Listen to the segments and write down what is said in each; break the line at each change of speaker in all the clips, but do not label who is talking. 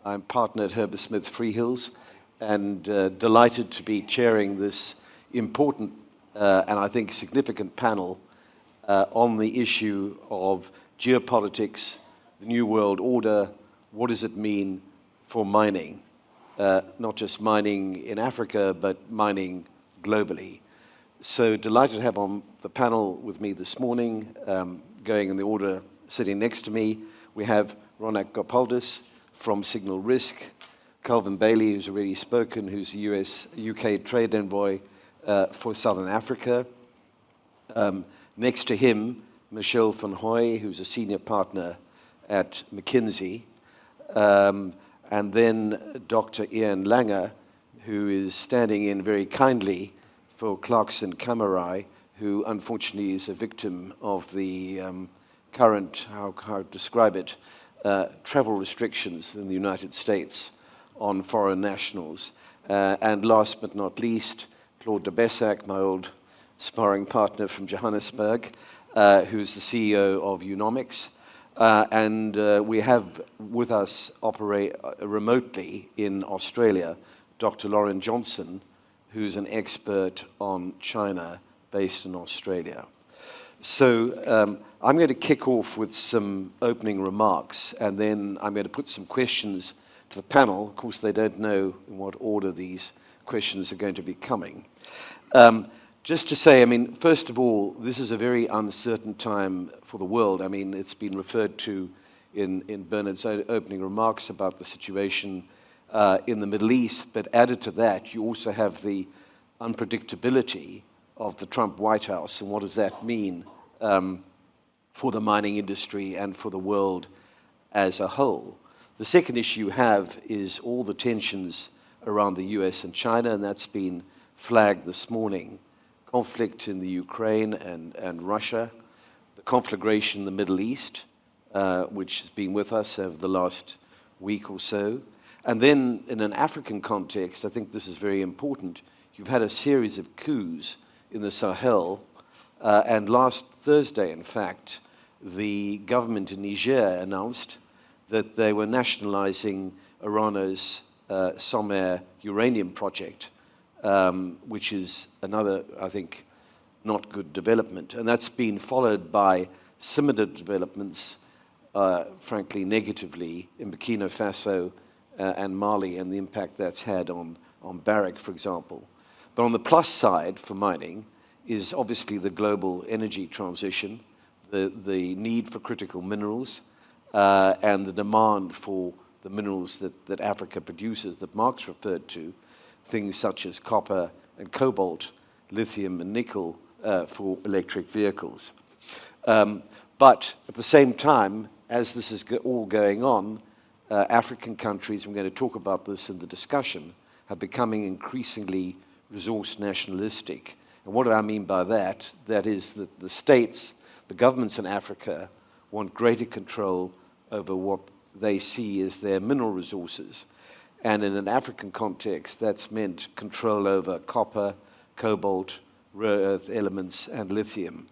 I'm partner at Herbert Freehills, and delighted to be chairing this important and I think significant panel on the issue of geopolitics, the New World Order. What does it mean for mining? Not just mining in Africa, but mining globally. So delighted to have on the panel with me this morning, going in the order sitting next to me. We have Ronak Gopaldas from Signal Risk, Calvin Bailey, who's already spoken, who's the UK trade envoy for Southern Africa. Next to him, Michelle van Hoye, who's a senior partner at McKinsey. And then Dr. Ian Langer, who is standing in very kindly for Clarkson Kamarai, who unfortunately is a victim of the current, how to describe it, travel restrictions in the United States on foreign nationals. And last but not least, Claude, my old sparring partner from Johannesburg, who's the CEO of Unomics. And we have with us operate remotely in Australia, Dr. Lauren Johnson, who's an expert on China based in Australia. So I'm going to kick off with some opening remarks, and then I'm going to put some questions to the panel. Of course, they don't know in what order these questions are going to be coming. Just to say, I mean, first of all, this is a very uncertain time for the world. I mean, it's been referred to in Bernard's opening remarks about the situation in the Middle East, but added to that, you also have the unpredictability of the Trump White House, and what does that mean for the mining industry and for the world as a whole. The second issue you have is all the tensions around the US and China, and that's been flagged this morning. Conflict in the Ukraine and Russia, the conflagration in the Middle East, which has been with us over the last week or so. And then in an African context, I think this is very important, you've had a series of coups in the Sahel, and last Thursday, in fact, the government in Niger announced that they were nationalizing Orano's Sommer uranium project, which is another, I think, not good development. And that's been followed by similar developments, frankly, negatively in Burkina Faso and Mali, and the impact that's had on Barrick, for example. But on the plus side for mining is obviously the global energy transition, the need for critical minerals, and the demand for the minerals that Africa produces that Mark's referred to, things such as copper and cobalt, lithium and nickel for electric vehicles. But at the same time, as this is all going on, African countries, I'm going to talk about this in the discussion, are becoming increasingly resource nationalistic. And what do I mean by that? That is that the states, the governments in Africa, want greater control over what they see as their mineral resources. And in an African context, that's meant control over copper, cobalt, rare earth elements, and lithium.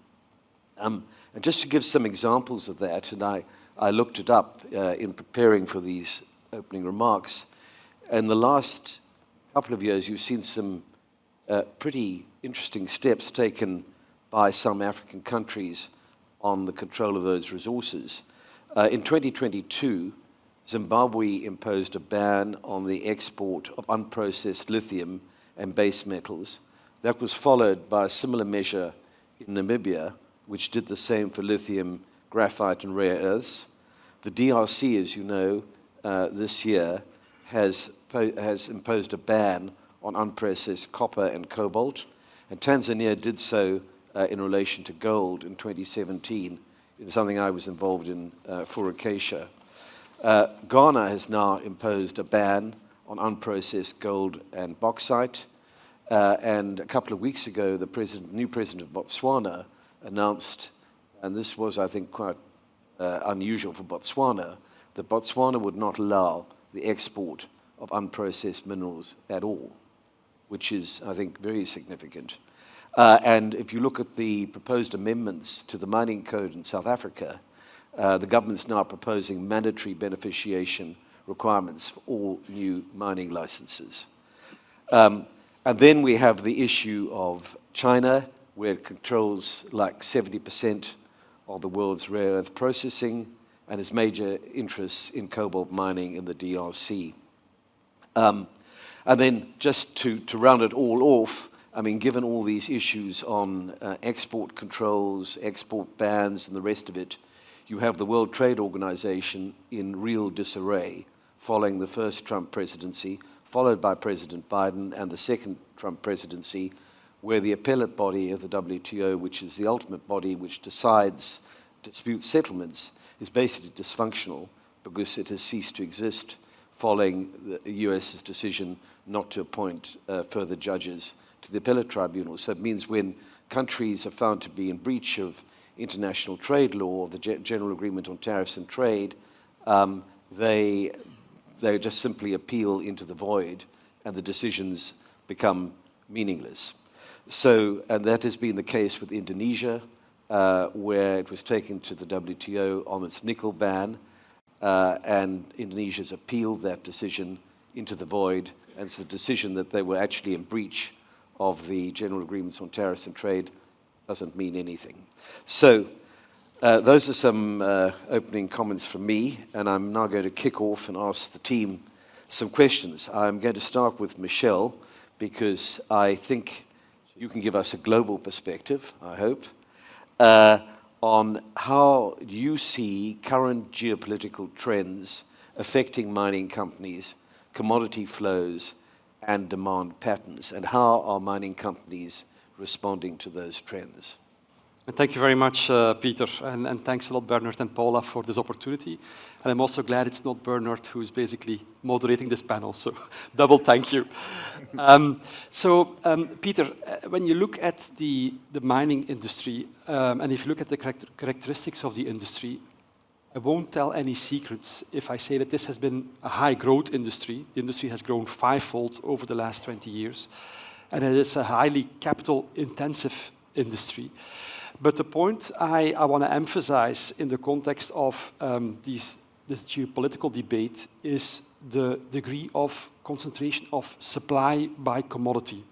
And just to give some examples of that, and I looked it up in preparing for these opening remarks, in the last couple of years, you've seen some pretty interesting steps taken by some African countries on the control of those resources. In 2022, Zimbabwe imposed a ban on the export of unprocessed lithium and base metals. That was followed by a similar measure in Namibia, which did the same for lithium, graphite, and rare earths. The DRC, as you know, this year has imposed a ban on unprocessed copper and cobalt, and Tanzania did so in relation to gold in 2017, in something I was involved in for Acacia. Ghana has now imposed a ban on unprocessed gold and bauxite, and a couple of weeks ago, the new president of Botswana announced, and this was, I think, quite unusual for Botswana, that Botswana would not allow the export of unprocessed minerals at all, which is, I think, very significant. And if you look at the proposed amendments to the mining code in South Africa, the government's now proposing mandatory beneficiation requirements for all new mining licenses. And then we have the issue of China, where it controls like 70% of the world's rare earth processing and has major interests in cobalt mining in the DRC. And then just to round it all off, I mean, given all these issues on export controls, export bans, and the rest of it, you have the World Trade Organization in real disarray following the first Trump presidency, followed by President Biden, and the second Trump presidency, where the appellate body of the WTO, which is the ultimate body which decides dispute settlements, is basically dysfunctional because it has ceased to exist following the US's decision not to appoint further judges to the appellate tribunal. So it means when countries are found to be in breach of international trade law, the General Agreement on Tariffs and Trade, they just simply appeal into the void and the decisions become meaningless. So, and that has been the case with Indonesia, where it was taken to the WTO on its nickel ban, and Indonesia's appealed that decision into the void, and it's the decision that they were actually in breach of the General Agreements on Tariffs and Trade doesn't mean anything. So, those are some opening comments from me, and I'm now going to kick off and ask the team some questions. I'm going to start with Michelle, because I think you can give us a global perspective, I hope, on how you see current geopolitical trends affecting mining companies, commodity flows, and demand patterns, and how are mining companies responding to those trends?
And thank you very much, Peter, and thanks a lot, Bernard and Paula, for this opportunity. And I'm also glad it's not Bernard who is basically moderating this panel, so double thank you. Peter, when you look at the mining industry, and if you look at the characteristics of the industry, I won't tell any secrets if I say that this has been a high-growth industry. The industry has grown fivefold over the last 20 years, and it is a highly capital-intensive industry. But the point I want to emphasize in the context of this geopolitical debate is the degree of concentration of supply by commodity.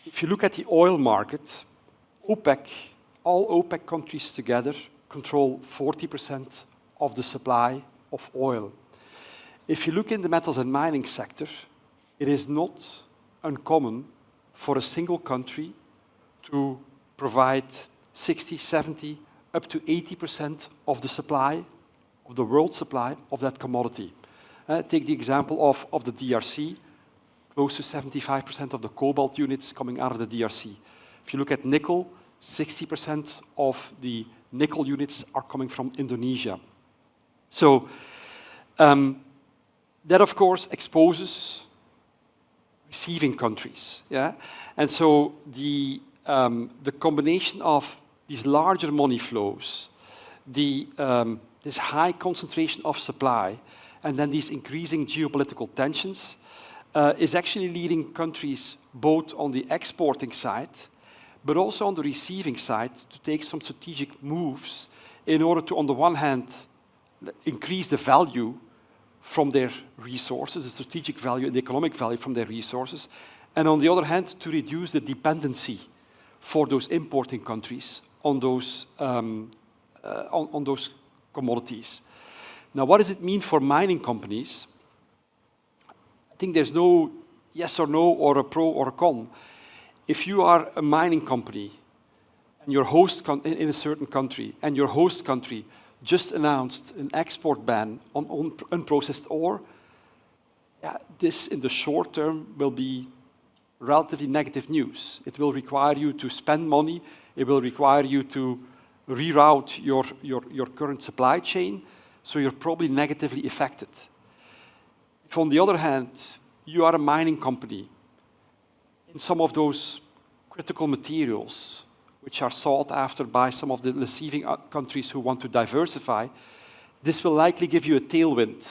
If you look at the oil market, OPEC, all OPEC countries together control 40% of the supply of oil. If you look in the metals and mining sector, it is not uncommon for a single country to provide 60, 70, up to 80% of the supply, of the world supply of that commodity. Take the example of the DRC, close to 75% of the cobalt units coming out of the DRC. If you look at nickel, 60% of the nickel units are coming from Indonesia. So that, of course, exposes receiving countries. Yeah? And so the combination of these larger money flows, this high concentration of supply, and then these increasing geopolitical tensions is actually leading countries both on the exporting side, but also on the receiving side to take some strategic moves in order to, on the one hand, increase the value from their resources, the strategic value and the economic value from their resources, and on the other hand, to reduce the dependency for those importing countries on those commodities. Now, what does it mean for mining companies? I think there's no yes or no or a pro or a con. If you are a mining company and your host in a certain country, and your host country just announced an export ban on unprocessed ore, this in the short term will be relatively negative news. It will require you to spend money. It will require you to reroute your current supply chain, so you're probably negatively affected. If, on the other hand, you are a mining company in some of those critical materials which are sought after by some of the receiving countries who want to diversify, this will likely give you a tailwind.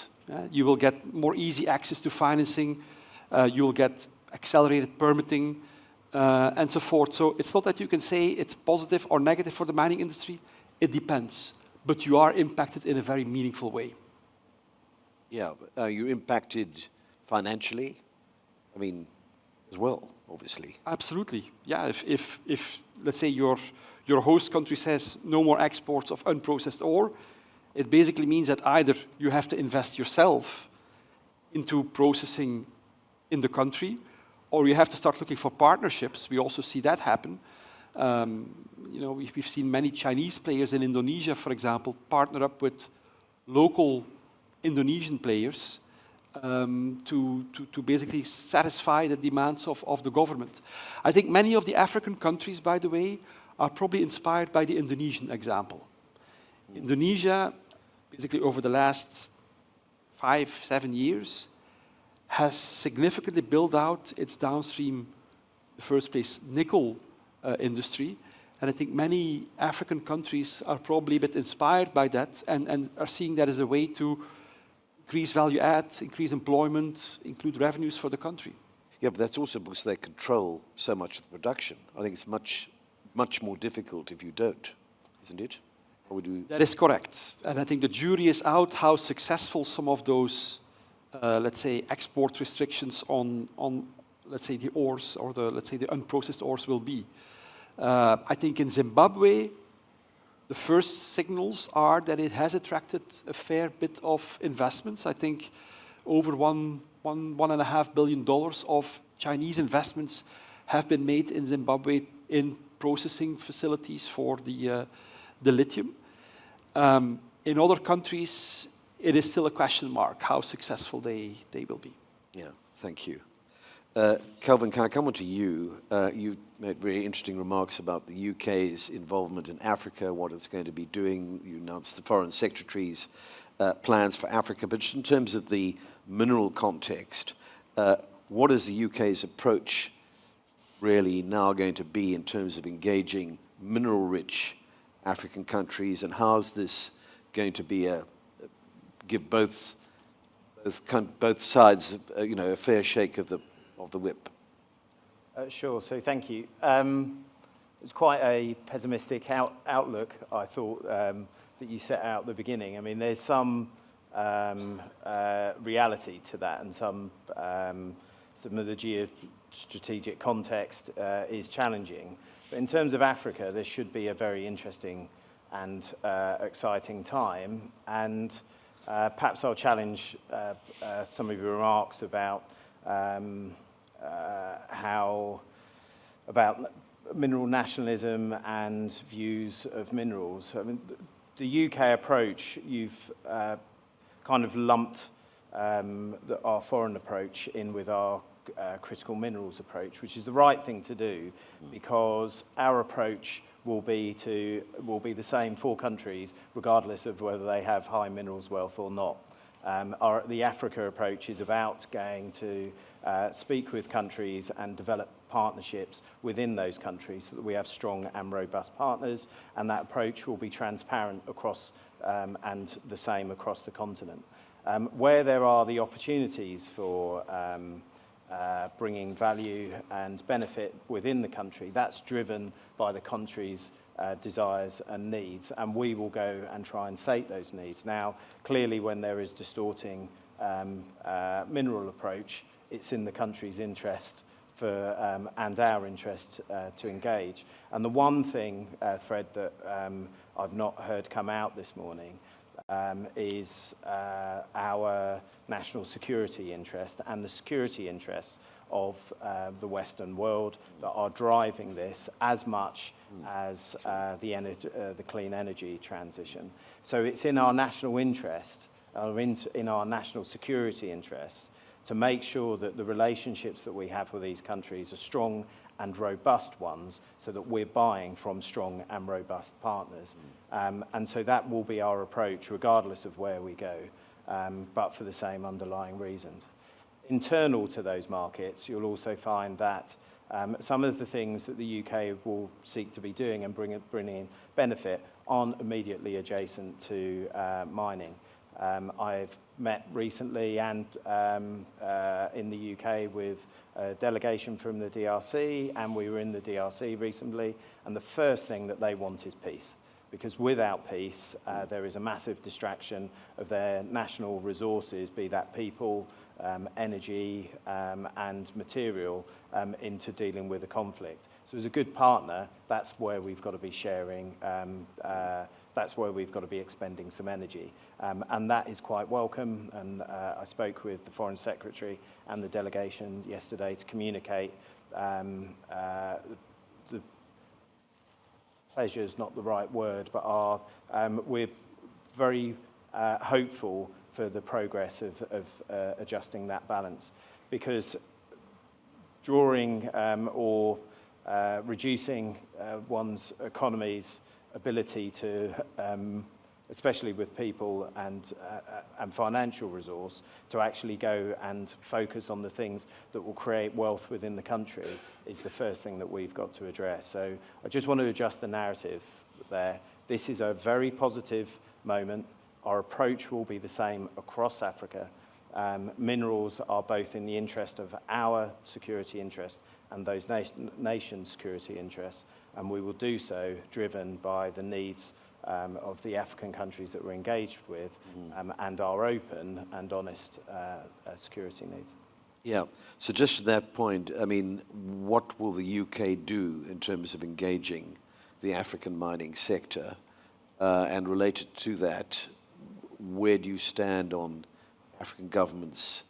You will get more easy access to financing, you will get accelerated permitting, and so forth. So it's not that you can say it's positive or negative for the mining industry. It depends. But you are impacted in a very meaningful way.
Yeah, you're impacted financially, I mean, as well, obviously.
Absolutely. Yeah, if let's say your host country says no more exports of unprocessed ore, it basically means that either you have to invest yourself into processing in the country, or you have to start looking for partnerships. We also see that happen. We've seen many Chinese players in Indonesia, for example, partner up with local Indonesian players to basically satisfy the demands of the government. I think many of the African countries, by the way, are probably inspired by the Indonesian example. Indonesia, basically over the last 5-7 years, has significantly built out its downstream, in the first place, nickel industry. And I think many African countries are probably a bit inspired by that and are seeing that as a way to increase value add, increase employment, include revenues for the country.
Yeah, but that's also because they control so much of the production. I think it's much more difficult if you don't, isn't it? Or would you...
That is correct. And I think the jury is out how successful some of those, let's say, export restrictions on, let's say, the ores or let's say, the unprocessed ores will be. I think in Zimbabwe, the first signals are that it has attracted a fair bit of investments. I think over $1.5 billion of Chinese investments have been made in Zimbabwe in processing facilities for the lithium. In other countries, it is still a question mark how successful they will be.
Yeah, thank you. Kelvin, can I come on to you? You made very interesting remarks about the UK's involvement in Africa, what it's going to be doing. You announced the Foreign Secretary's plans for Africa. But just in terms of the mineral context, what is the UK's approach really now going to be in terms of engaging mineral-rich African countries, and how is this going to be give both sides a fair shake of the whip?
Sure. So thank you. It's quite a pessimistic outlook, I thought, that you set out at the beginning. I mean, there's some reality to that, and some of the geostrategic context is challenging. But in terms of Africa, this should be a very interesting and exciting time. And perhaps I'll challenge some of your remarks about about mineral nationalism and views of minerals. I mean, the UK approach, you've kind of lumped our foreign approach in with our critical minerals approach, which is the right thing to do, because our approach will be the same for countries, regardless of whether they have high minerals wealth or not. The Africa approach is about going to speak with countries and develop partnerships within those countries so that we have strong and robust partners, and that approach will be transparent across and the same across the continent. Where there are the opportunities for bringing value and benefit within the country, that's driven by the country's desires and needs, and we will go and try and sate those needs. Now, clearly, when there is distorting mineral approach, it's in the country's interest and our interest to engage. And the one thing, Fred, that I've not heard come out this morning is our national security interest and the security interests of the Western world that are driving this as much as the clean energy transition. So it's in our national interest, in our national security interests, to make sure that the relationships that we have with these countries are strong and robust ones, so that we're buying from strong and robust partners. And so that will be our approach, regardless of where we go, but for the same underlying reasons. Internal to those markets, you'll also find that some of the things that the UK will seek to be doing and bringing benefit aren't immediately adjacent to mining. I've met recently and in the UK with a delegation from the DRC, and we were in the DRC recently, and the first thing that they want is peace. because without peace, there is a massive distraction of their national resources, be that people, energy, and material, into dealing with the conflict. So as a good partner, that's where we've got to be sharing, that's where we've got to be expending some energy. And that is quite welcome, and I spoke with the Foreign Secretary and the delegation yesterday to communicate the pleasure is not the right word, but we're very hopeful for the progress of adjusting that balance, because drawing or reducing one's economy's ability to, especially with people and financial resource, to actually go and focus on the things that will create wealth within the country is the first thing that we've got to address. So I just want to adjust the narrative there. This is a very positive moment. Our approach will be the same across Africa. Minerals are both in the interest of our security interest and those nations' security interests, and we will do so driven by the needs of the African countries that we're engaged with, and our open and honest security needs.
Yeah, so just to that point, I mean, what will the UK do in terms of engaging the African mining sector? And related to that, where do you stand on African governments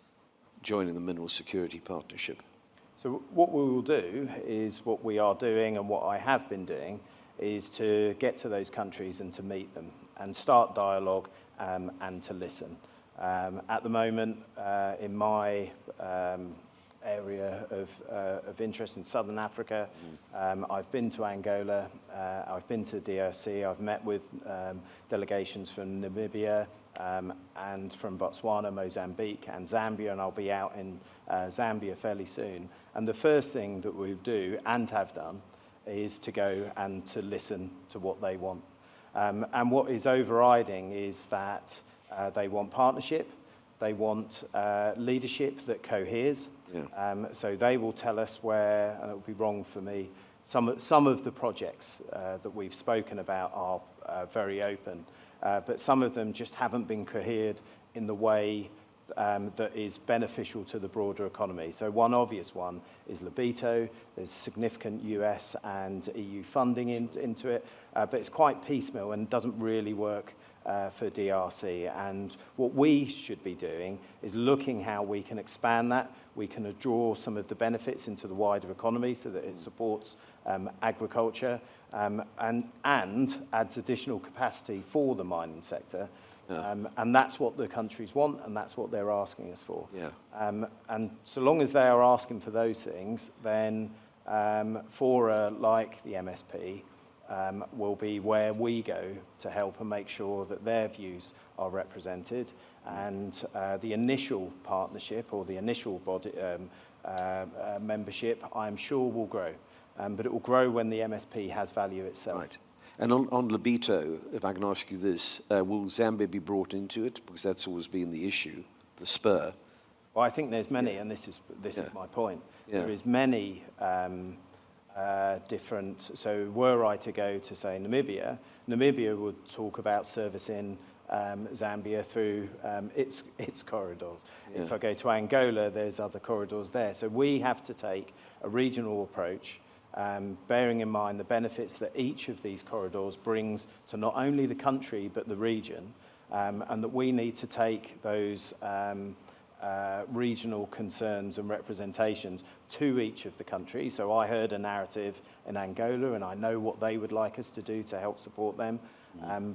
joining the Mineral Security Partnership?
So what we will do is what we are doing and what I have been doing is to get to those countries and to meet them and start dialogue and to listen. At the moment, in my area of interest in Southern Africa, I've been to Angola, I've been to DRC, I've met with delegations from Namibia and from Botswana, Mozambique and Zambia, and I'll be out in Zambia fairly soon. And the first thing that we'll do and have done is to go and to listen to what they want. And what is overriding is that they want partnership, they want leadership that coheres. Yeah. So they will tell us where, and it would be wrong for me, some of the projects that we've spoken about are very open, but some of them just haven't been cohered in the way that is beneficial to the broader economy. So one obvious one is Lobito. There's significant US and EU funding into it, but it's quite piecemeal and doesn't really work for DRC. And what we should be doing is looking how we can expand that. We can draw some of the benefits into the wider economy so that it supports agriculture and adds additional capacity for the mining sector. Yeah. And that's what the countries want, and that's what they're asking us for. Yeah. And so long as they are asking for those things, then fora like the MSP will be where we go to help and make sure that their views are represented. And the initial partnership or the initial body membership, I'm sure will grow. But it will grow when the MSP has value itself. Right.
And on Lobito, if I can ask you this, will Zambia be brought into it? Because that's always been the issue, the spur.
Well, I think there's many, and this is my point. Yeah. There is many different, so were I to go to, say, Namibia would talk about servicing Zambia through its corridors. Yeah. If I go to Angola, there's other corridors there. So we have to take a regional approach, bearing in mind the benefits that each of these corridors brings to not only the country but the region, and that we need to take those regional concerns and representations to each of the countries. So I heard a narrative in Angola, and I know what they would like us to do to help support them.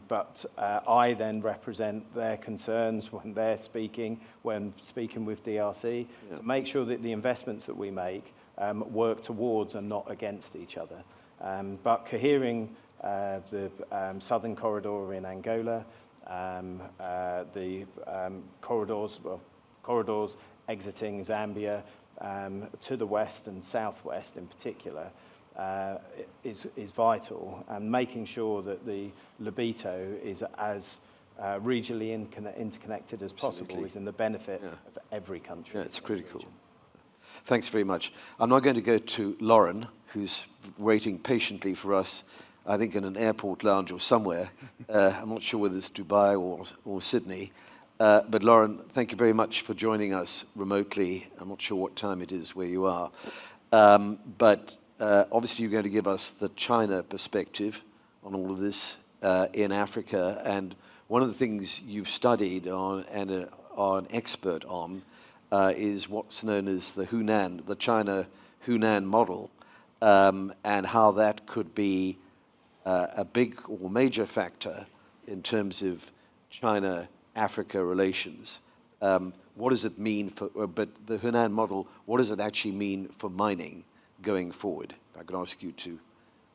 But I then represent their concerns when speaking with DRC, to make sure that the investments that we make work towards and not against each other. But cohering the southern corridor in Angola, the corridors exiting Zambia to the west and southwest in particular, is vital, and making sure that the Lobito is as regionally interconnected as possible is in the benefit of every country.
Yeah, it's critical. Thanks very much. I'm now going to go to Lauren, who's waiting patiently for us I think in an airport lounge or somewhere. I'm not sure whether it's Dubai or Sydney. But Lauren, thank you very much for joining us remotely. I'm not sure what time it is where you are. But obviously you're going to give us the China perspective on all of this in Africa. And one of the things you've studied on and are an expert on is what's known as the Hunan, the China Hunan model, and how that could be a big or major factor in terms of China-Africa relations. What does it mean for, but the Hunan model, what does it actually mean for mining going forward? If I could ask you to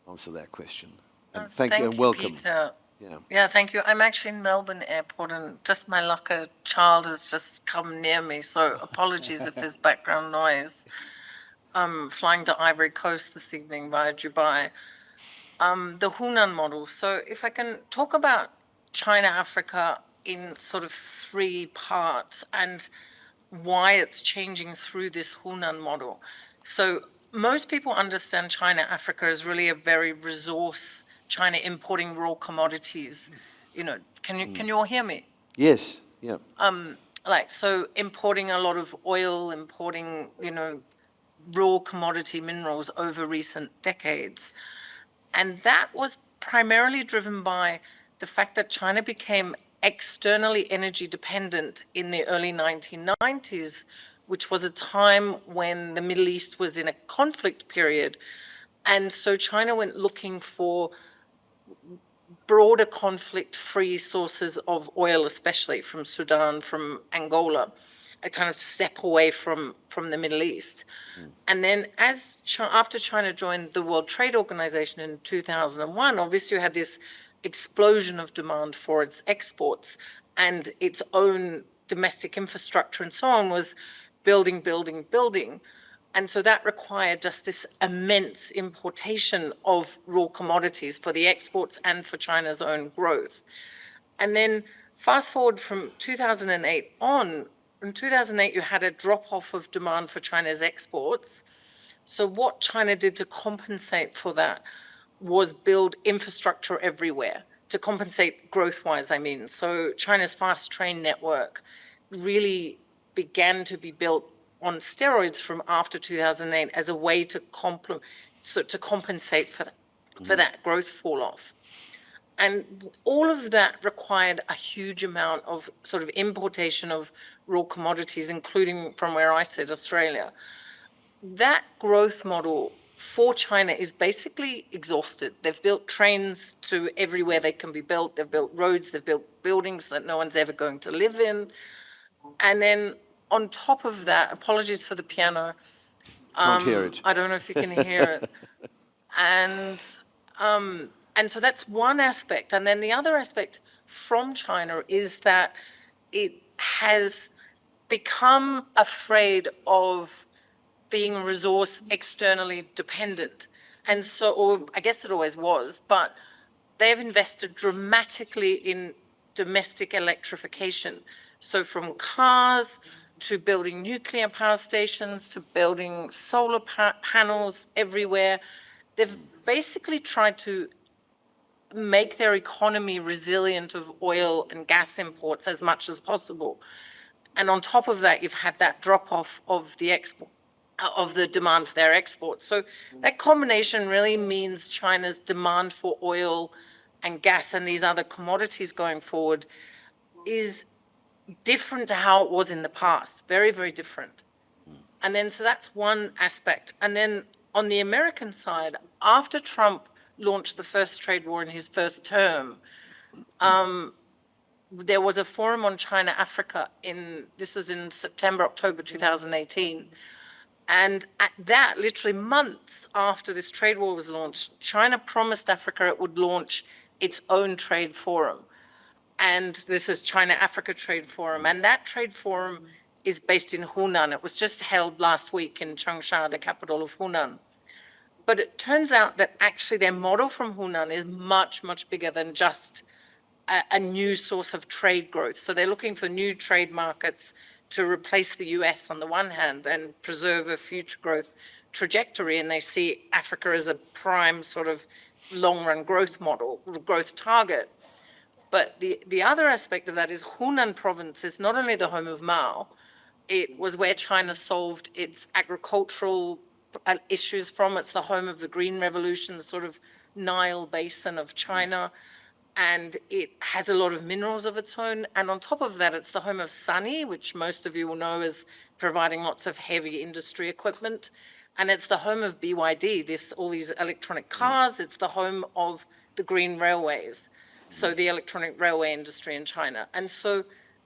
answer that question. And thank you and welcome.
Peter.
Yeah.
Yeah, thank you. I'm actually in Melbourne Airport, and just my luck, a child has just come near me, so apologies if there's background noise. I'm flying to Ivory Coast this evening via Dubai. The Hunan model. So if I can talk about China-Africa in sort of three parts and why it's changing through this Hunan model. So most people understand China-Africa as really a very resource, China importing raw commodities. You know, can you all hear me?
Yes, yeah.
So importing a lot of oil, importing, raw commodity minerals over recent decades. And that was primarily driven by the fact that China became externally energy dependent in the early 1990s, which was a time when the Middle East was in a conflict period. And so China went looking for broader conflict-free sources of oil, especially from Sudan, from Angola, a kind of step away from the Middle East. And then after China joined the World Trade Organization in 2001, obviously you had this explosion of demand for its exports, and its own domestic infrastructure and so on was building. And so that required just this immense importation of raw commodities for the exports and for China's own growth. And then fast forward from 2008 on, in 2008 you had a drop-off of demand for China's exports. So what China did to compensate for that was build infrastructure everywhere, to compensate growth-wise, I mean. So China's fast train network really began to be built on steroids from after 2008 as a way to compensate for that growth fall-off. And all of that required a huge amount of sort of importation of raw commodities, including from where I sit, Australia. That growth model for China is basically exhausted. They've built trains to everywhere they can be built. They've built roads, they've built buildings that no one's ever going to live in. And then on top of that, apologies for the piano.
Can't hear it.
I don't know if you can hear it. And so that's one aspect. And then the other aspect from China is that it has become afraid of being resource externally dependent. And so, or I guess it always was, but they've invested dramatically in domestic electrification. So from cars to building nuclear power stations to building solar panels everywhere, they've basically tried to make their economy resilient of oil and gas imports as much as possible. And on top of that, you've had that drop-off of the demand for their exports. So that combination really means China's demand for oil and gas and these other commodities going forward is different to how it was in the past, very, very different. And then, so that's one aspect. And then on the American side, after Trump launched the first trade war in his first term, there was a forum on China-Africa this was in September, October 2018. And at that, literally months after this trade war was launched, China promised Africa it would launch its own trade forum. And this is China-Africa Trade Forum. And that trade forum is based in Hunan. It was just held last week in Changsha, the capital of Hunan. But it turns out that actually their model from Hunan is much, much bigger than just a new source of trade growth. So they're looking for new trade markets to replace the US on the one hand and preserve a future growth trajectory. And they see Africa as a prime sort of long-run growth model, growth target. But the other aspect of that is Hunan province is not only the home of Mao, it was where China solved its agricultural issues from. It's the home of the Green Revolution, the sort of Nile basin of China. And it has a lot of minerals of its own. And on top of that, it's the home of Sunny, which most of you will know is providing lots of heavy industry equipment. And it's the home of BYD, all these electronic cars. It's the home of the green railways, so the electronic railway industry in China. And so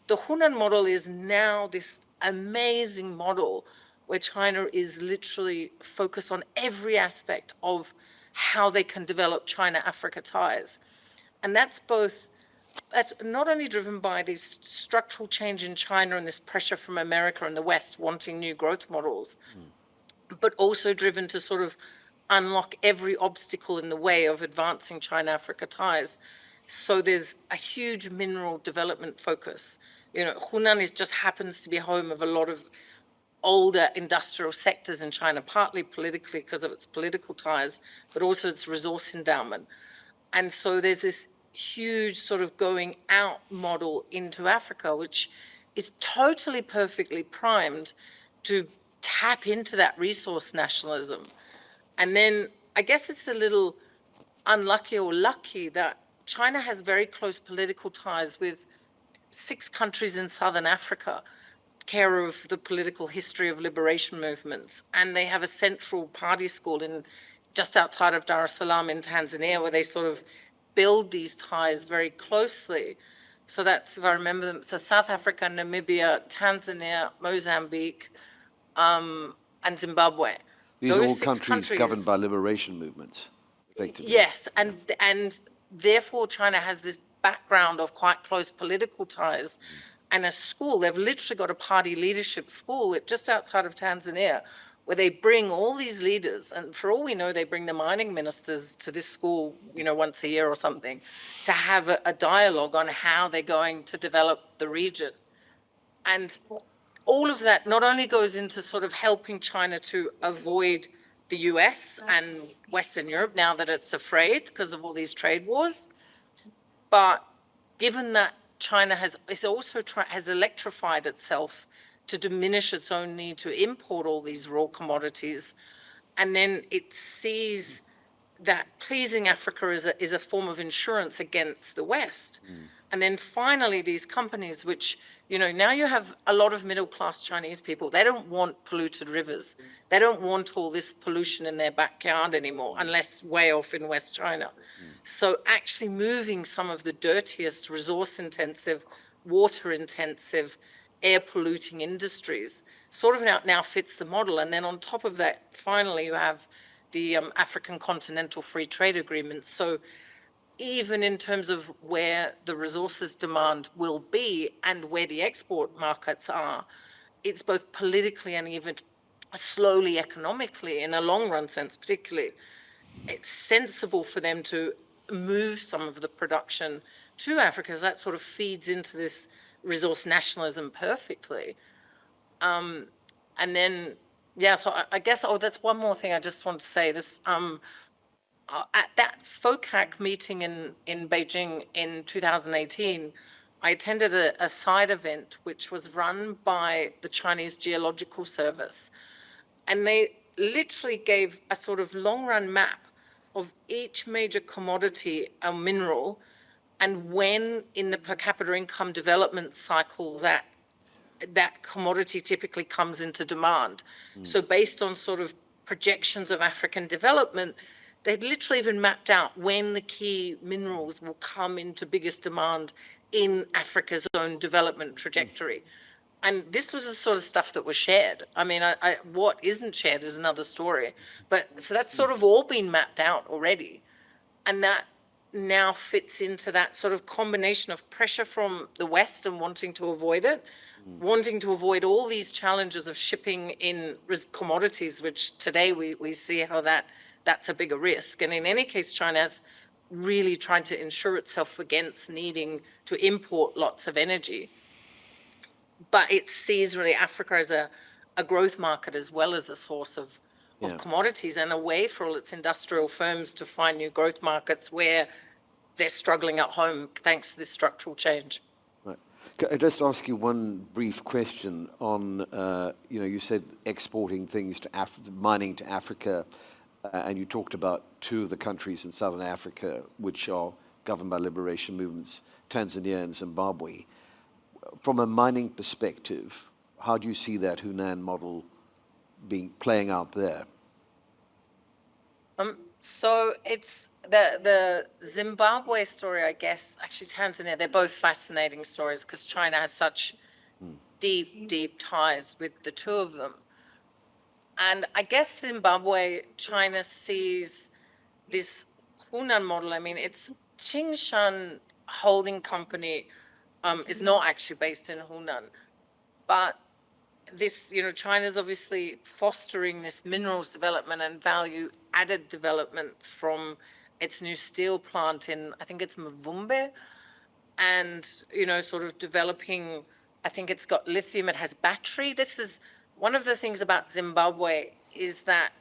the Hunan model is now this amazing model where China is literally focused on every aspect of how they can develop China-Africa ties. And that's not only driven by this structural change in China and this pressure from America and the West wanting new growth models, but also driven to sort of unlock every obstacle in the way of advancing China-Africa ties. So there's a huge mineral development focus. Hunan just happens to be home of a lot of older industrial sectors in China, partly politically because of its political ties, but also its resource endowment. And so there's this huge sort of going out model into Africa, which is totally perfectly primed to tap into that resource nationalism. And then I guess it's a little unlucky or lucky that China has very close political ties with 6 countries in Southern Africa, care of the political history of liberation movements. And they have a central party school just outside of Dar es Salaam in Tanzania, where they sort of build these ties very closely. So that's, if I remember them, so South Africa, Namibia, Tanzania, Mozambique, and Zimbabwe.
These are all countries governed by liberation movements, effectively.
Yes, and therefore China has this background of quite close political ties. And a school, they've literally got a party leadership school just outside of Tanzania, where they bring all these leaders, and for all we know, they bring the mining ministers to this school, once a year or something, to have a dialogue on how they're going to develop the region. And all of that not only goes into sort of helping China to avoid the US and Western Europe now that it's afraid because of all these trade wars, but given that China has electrified itself to diminish its own need to import all these raw commodities, and then it sees that pleasing Africa is a form of insurance against the West. And then finally, these companies, which, now you have a lot of middle-class Chinese people, they don't want polluted rivers. They don't want all this pollution in their backyard anymore, unless way off in West China. So actually moving some of the dirtiest, resource-intensive, water-intensive, air-polluting industries sort of now fits the model. And then on top of that, finally, you have the African Continental Free Trade Agreement. So even in terms of where the resources demand will be and where the export markets are, it's both politically and even slowly economically, in a long-run sense particularly, it's sensible for them to move some of the production to Africa, because that sort of feeds into this resource nationalism perfectly. And then, so I guess, that's one more thing I just want to say. This at that FOCAC meeting in Beijing in 2018, I attended a side event which was run by the Chinese Geological Service. And they literally gave a sort of long-run map of each major commodity or mineral and when in the per capita income development cycle that commodity typically comes into demand. So based on sort of projections of African development, they'd literally even mapped out when the key minerals will come into biggest demand in Africa's own development trajectory. And this was the sort of stuff that was shared. I mean, what isn't shared is another story. But so that's sort of all been mapped out already. And that now fits into that sort of combination of pressure from the West and wanting to avoid it, wanting to avoid all these challenges of shipping in commodities, which today we see how that's a bigger risk. And in any case, China's really trying to insure itself against needing to import lots of energy. But it sees really Africa as a growth market as well as a source of
Yeah.
commodities and a way for all its industrial firms to find new growth markets where they're struggling at home thanks to this structural change.
Right. Can I just ask you one brief question on, you said exporting things to mining to Africa, and you talked about two of the countries in Southern Africa which are governed by liberation movements, Tanzania and Zimbabwe. From a mining perspective, how do you see that Hunan model playing out there?
So it's the Zimbabwe story, I guess, actually Tanzania, they're both fascinating stories because China has such deep ties with the two of them. And I guess Zimbabwe, China sees this Hunan model. I mean, it's Tsingshan Holding Company is not actually based in Hunan, but this, China's obviously fostering this minerals development and value-added development from its new steel plant in, I think it's Mavumbe, and, sort of developing, I think it's got lithium, it has battery. This is one of the things about Zimbabwe is that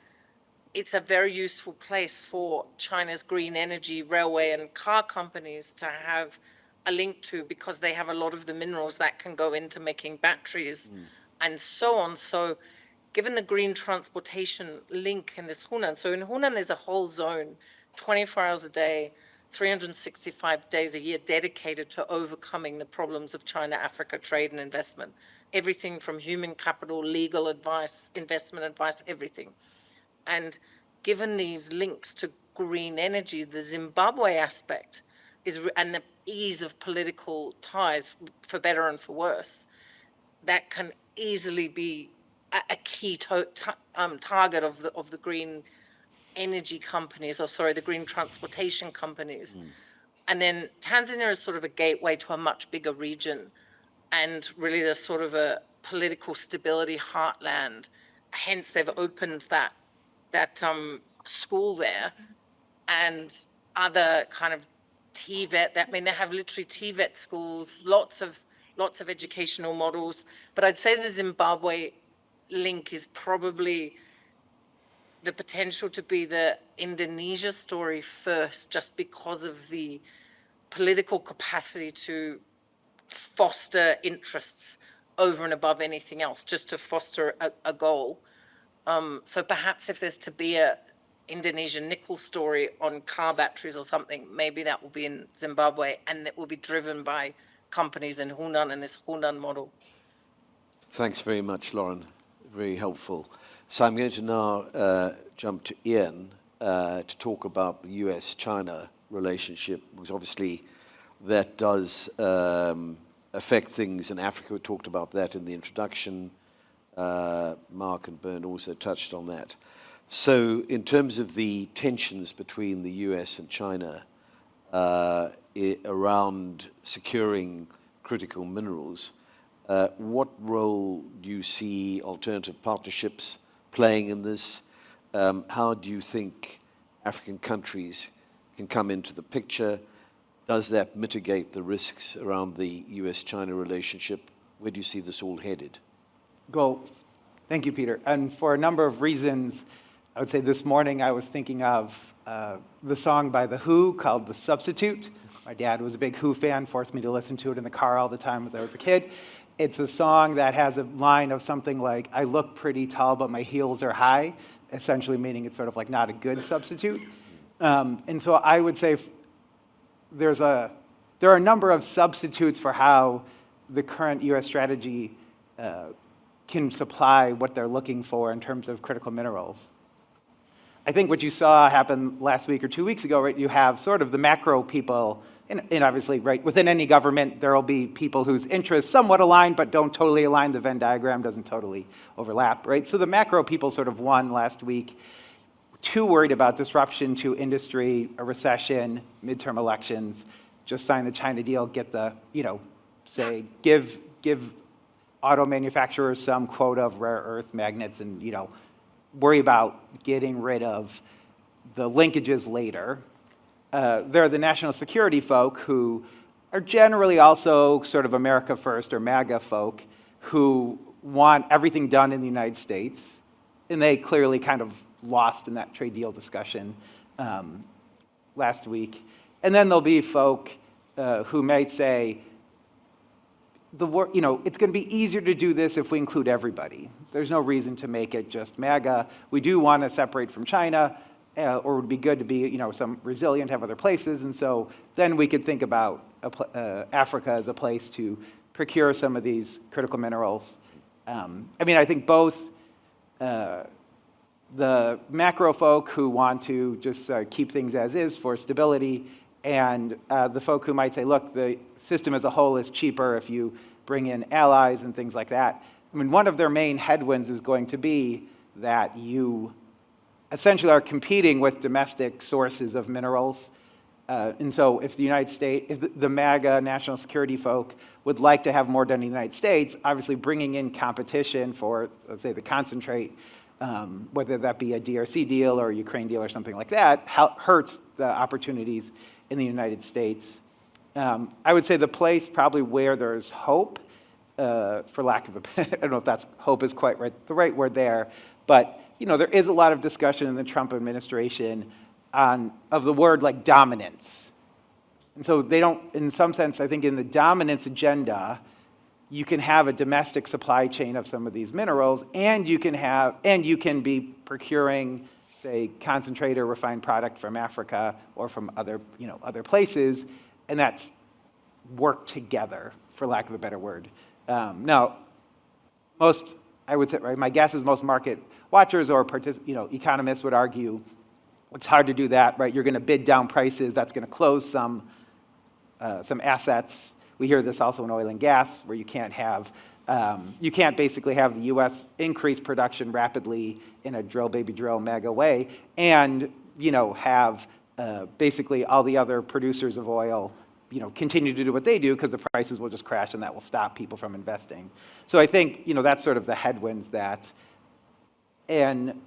it's a very useful place for China's green energy, railway, and car companies to have a link to because they have a lot of the minerals that can go into making batteries and so on. So given the green transportation link in this Hunan, so in Hunan there's a whole zone, 24 hours a day, 365 days a year dedicated to overcoming the problems of China-Africa trade and investment. Everything from human capital, legal advice, investment advice, everything. And given these links to green energy, the Zimbabwe aspect and the ease of political ties, for better and for worse, that can easily be a key target of the green energy companies, the green transportation companies. And then Tanzania is sort of a gateway to a much bigger region, and really there's sort of a political stability heartland. Hence, they've opened that school there, and other kind of TVET. They have literally TVET schools, lots of educational models. But I'd say the Zimbabwe link is probably the potential to be the Indonesia story first, just because of the political capacity to foster interests over and above anything else, just to foster a goal. So perhaps if there's to be a Indonesian nickel story on car batteries or something, maybe that will be in Zimbabwe, and it will be driven by companies in Hunan and this Hunan model.
Thanks very much, Lauren. Very helpful. So I'm going to now jump to Ian to talk about the US-China relationship, because obviously that does affect things in Africa. We talked about that in the introduction. Mark and Bernd also touched on that. So in terms of the tensions between the US and China around securing critical minerals, what role do you see alternative partnerships playing in this? How do you think African countries can come into the picture? Does that mitigate the risks around the US-China relationship? Where do you see this all headed?
Well, thank you, Peter. And for a number of reasons, I would say this morning I was thinking of the song by The Who called The Substitute. My dad was a big Who fan, forced me to listen to it in the car all the time as I was a kid. It's a song that has a line of something like, "I look pretty tall, but my heels are high," essentially meaning it's sort of like not a good substitute. And so I would say there are a number of substitutes for how the current US strategy can supply what they're looking for in terms of critical minerals. I think what you saw happen last week or 2 weeks ago, right, you have sort of the macro people, and obviously, right, within any government, there will be people whose interests somewhat align, but don't totally align. The Venn diagram doesn't totally overlap, right? So the macro people sort of won last week, too worried about disruption to industry, a recession, midterm elections, just sign the China deal, get the, say, give auto manufacturers some quota of rare earth magnets, and, worry about getting rid of the linkages later. There are the national security folk who are generally also sort of America First or MAGA folk who want everything done in the United States, and they clearly kind of lost in that trade deal discussion last week. And then there'll be folk who might say, it's going to be easier to do this if we include everybody. There's no reason to make it just MAGA. We do want to separate from China, or it would be good to be, some resilient, have other places. And so then we could think about Africa as a place to procure some of these critical minerals. I think both the macro folk who want to just keep things as is for stability, and the folk who might say, look, the system as a whole is cheaper if you bring in allies and things like that. One of their main headwinds is going to be that you essentially are competing with domestic sources of minerals. And so if the United States, if the MAGA national security folk would like to have more done in the United States, obviously bringing in competition for, let's say, the concentrate, whether that be a DRC deal or a Ukraine deal or something like that, hurts the opportunities in the United States. I would say the place probably where there's hope, for lack of I don't know if that's hope is quite the right word there, but there is a lot of discussion in the Trump administration of the word like dominance. And so they don't, in some sense, I think in the dominance agenda, you can have a domestic supply chain of some of these minerals, and you can be procuring, say, concentrate or refined product from Africa or from other places, and that's work together, for lack of a better word. Now, I would say, right, my guess is most market watchers or economists would argue it's hard to do that, right? You're going to bid down prices. That's going to close some assets. We hear this also in oil and gas, where you can't basically have the U.S. increase production rapidly in a drill, baby, drill, mega way, and have basically all the other producers of oil continue to do what they do, because the prices will just crash, and that will stop people from investing. So I think that's sort of the headwinds that, and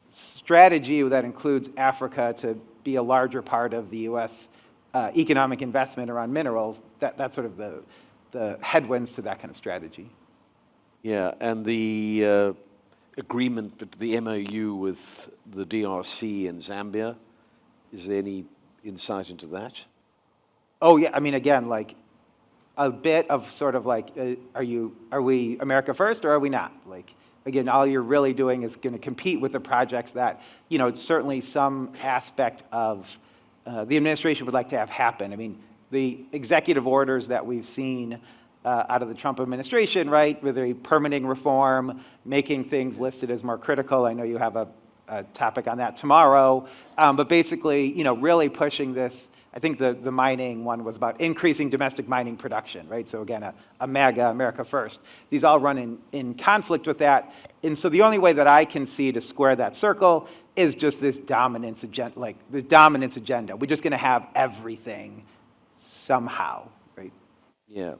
strategy that includes Africa to be a larger part of the U.S. Economic investment around minerals, that's sort of the headwinds to that kind of strategy.
Yeah, and the agreement, the MOU with the DRC and Zambia, is there any insight into that?
Oh yeah, again, like a bit of sort of like, are we America first or are we not? Like, again, all you're really doing is going to compete with the projects that, it's certainly some aspect of the administration would like to have happen. The executive orders that we've seen out of the Trump administration, right, with a permitting reform, making things listed as more critical. I know you have a topic on that tomorrow, but basically, really pushing this. I think the mining one was about increasing domestic mining production, right? So again, a MAGA, America first. These all run in conflict with that. And so the only way that I can see to square that circle is just this dominance agenda, We're just going to have everything somehow, right?
Yeah.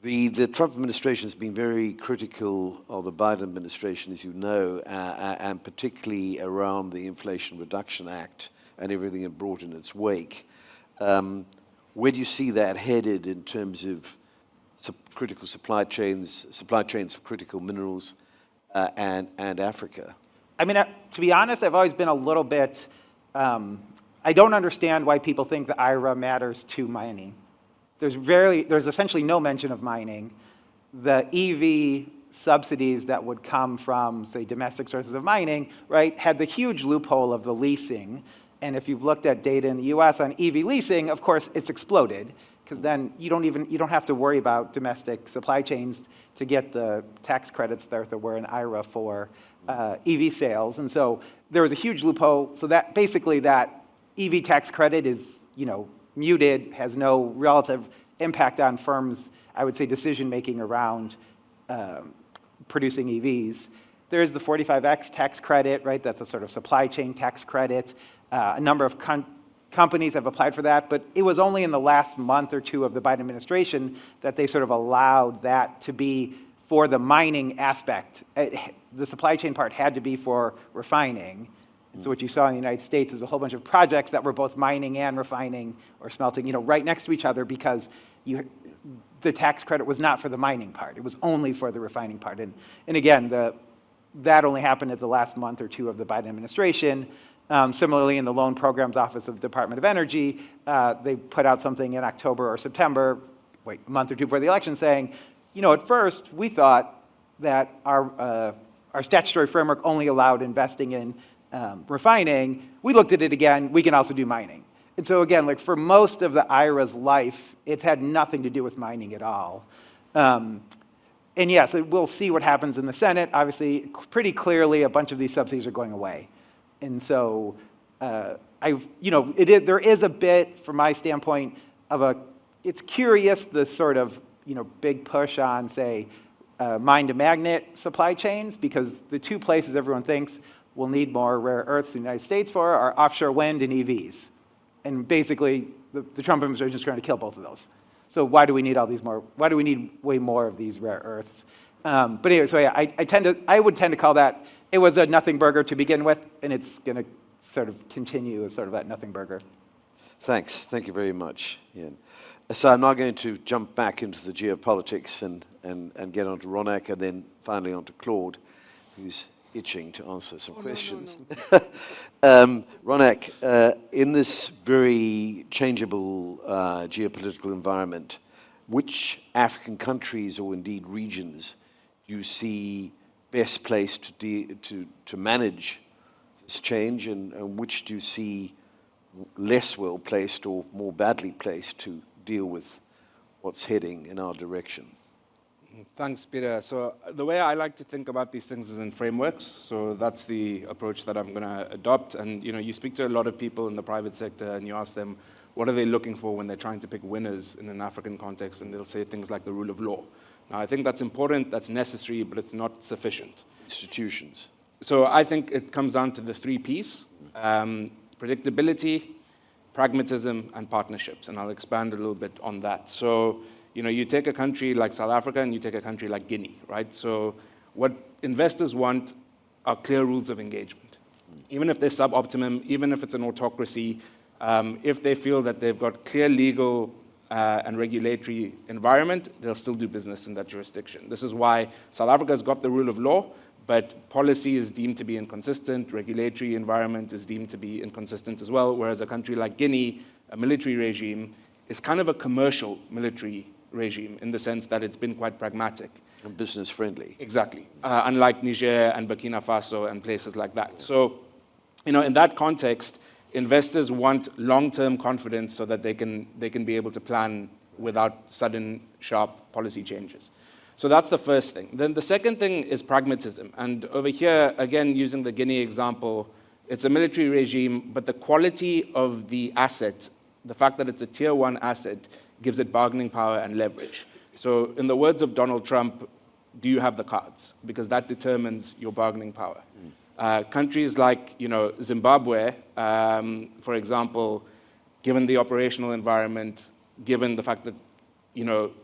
The Trump administration has been very critical of the Biden administration, as you know, and particularly around the Inflation Reduction Act and everything it brought in its wake. Where do you see that headed in terms of critical supply chains for critical minerals and Africa?
To be honest, I've always been a little bit, I don't understand why people think the IRA matters to mining. There's essentially no mention of mining. The EV subsidies that would come from, say, domestic sources of mining, right, had the huge loophole of the leasing. And if you've looked at data in the US on EV leasing, of course, it's exploded, because then you don't have to worry about domestic supply chains to get the tax credits that were in IRA for EV sales. And so there was a huge loophole. So that basically that EV tax credit is, muted, has no relative impact on firms', I would say, decision-making around producing EVs. There is the 45X tax credit, right? That's a sort of supply chain tax credit. A number of companies have applied for that, but it was only in the last month or two of the Biden administration that they sort of allowed that to be for the mining aspect. The supply chain part had to be for refining. And so what you saw in the United States is a whole bunch of projects that were both mining and refining or smelting, right next to each other, because the tax credit was not for the mining part. It was only for the refining part. And again, that only happened at the last month or two of the Biden administration. Similarly, in the Loan Programs Office of the Department of Energy, they put out something in October or September, a month or two before the election, saying, at first we thought that our statutory framework only allowed investing in refining. We looked at it again, we can also do mining. And so again, like for most of the IRA's life, it's had nothing to do with mining at all. And yes, we'll see what happens in the Senate. Obviously, pretty clearly, a bunch of these subsidies are going away. And so, there is a bit, from my standpoint, it's curious, the sort of, big push on, say, mine-to-magnet supply chains, because the two places everyone thinks we'll need more rare earths in the United States for are offshore wind and EVs. And basically, the Trump administration is trying to kill both of those. So why do we need why do we need way more of these rare earths? But anyway, so yeah, I would tend to call that, it was a nothing burger to begin with, and it's going to sort of continue as sort of that nothing burger.
Thanks. Thank you very much, Ian. So I'm now going to jump back into the geopolitics and get on to Ronak, and then finally on to Claude, who's itching to answer some questions. No. Ronak, in this very changeable geopolitical environment, which African countries or indeed regions do you see best placed to manage this change, and which do you see less well placed or more badly placed to deal with what's heading in our direction?
Thanks, Peter. So the way I like to think about these things is in frameworks. So that's the approach that I'm going to adopt. And you speak to a lot of people in the private sector, and you ask them, what are they looking for when they're trying to pick winners in an African context? And they'll say things like the rule of law. Now, I think that's important, that's necessary, but it's not sufficient.
Institutions.
So I think it comes down to the three Ps: predictability, pragmatism, and partnerships. And I'll expand a little bit on that. So you take a country like South Africa and you take a country like Guinea, right? So what investors want are clear rules of engagement. Even if they're suboptimum, even if it's an autocracy, if they feel that they've got clear legal and regulatory environment, they'll still do business in that jurisdiction. This is why South Africa's got the rule of law, but policy is deemed to be inconsistent, regulatory environment is deemed to be inconsistent as well, whereas a country like Guinea, a military regime, is kind of a commercial military regime in the sense that it's been quite pragmatic.
And business friendly.
Exactly. Unlike Niger and Burkina Faso and places like that. Yeah. So, in that context, investors want long-term confidence so that they can be able to plan without sudden, sharp policy changes. So that's the first thing. Then the second thing is pragmatism. And over here, again, using the Guinea example, it's a military regime, but the quality of the asset, the fact that it's a tier one asset, gives it bargaining power and leverage. So in the words of Donald Trump, do you have the cards? Because that determines your bargaining power. Countries like Zimbabwe, for example, given the operational environment, given the fact that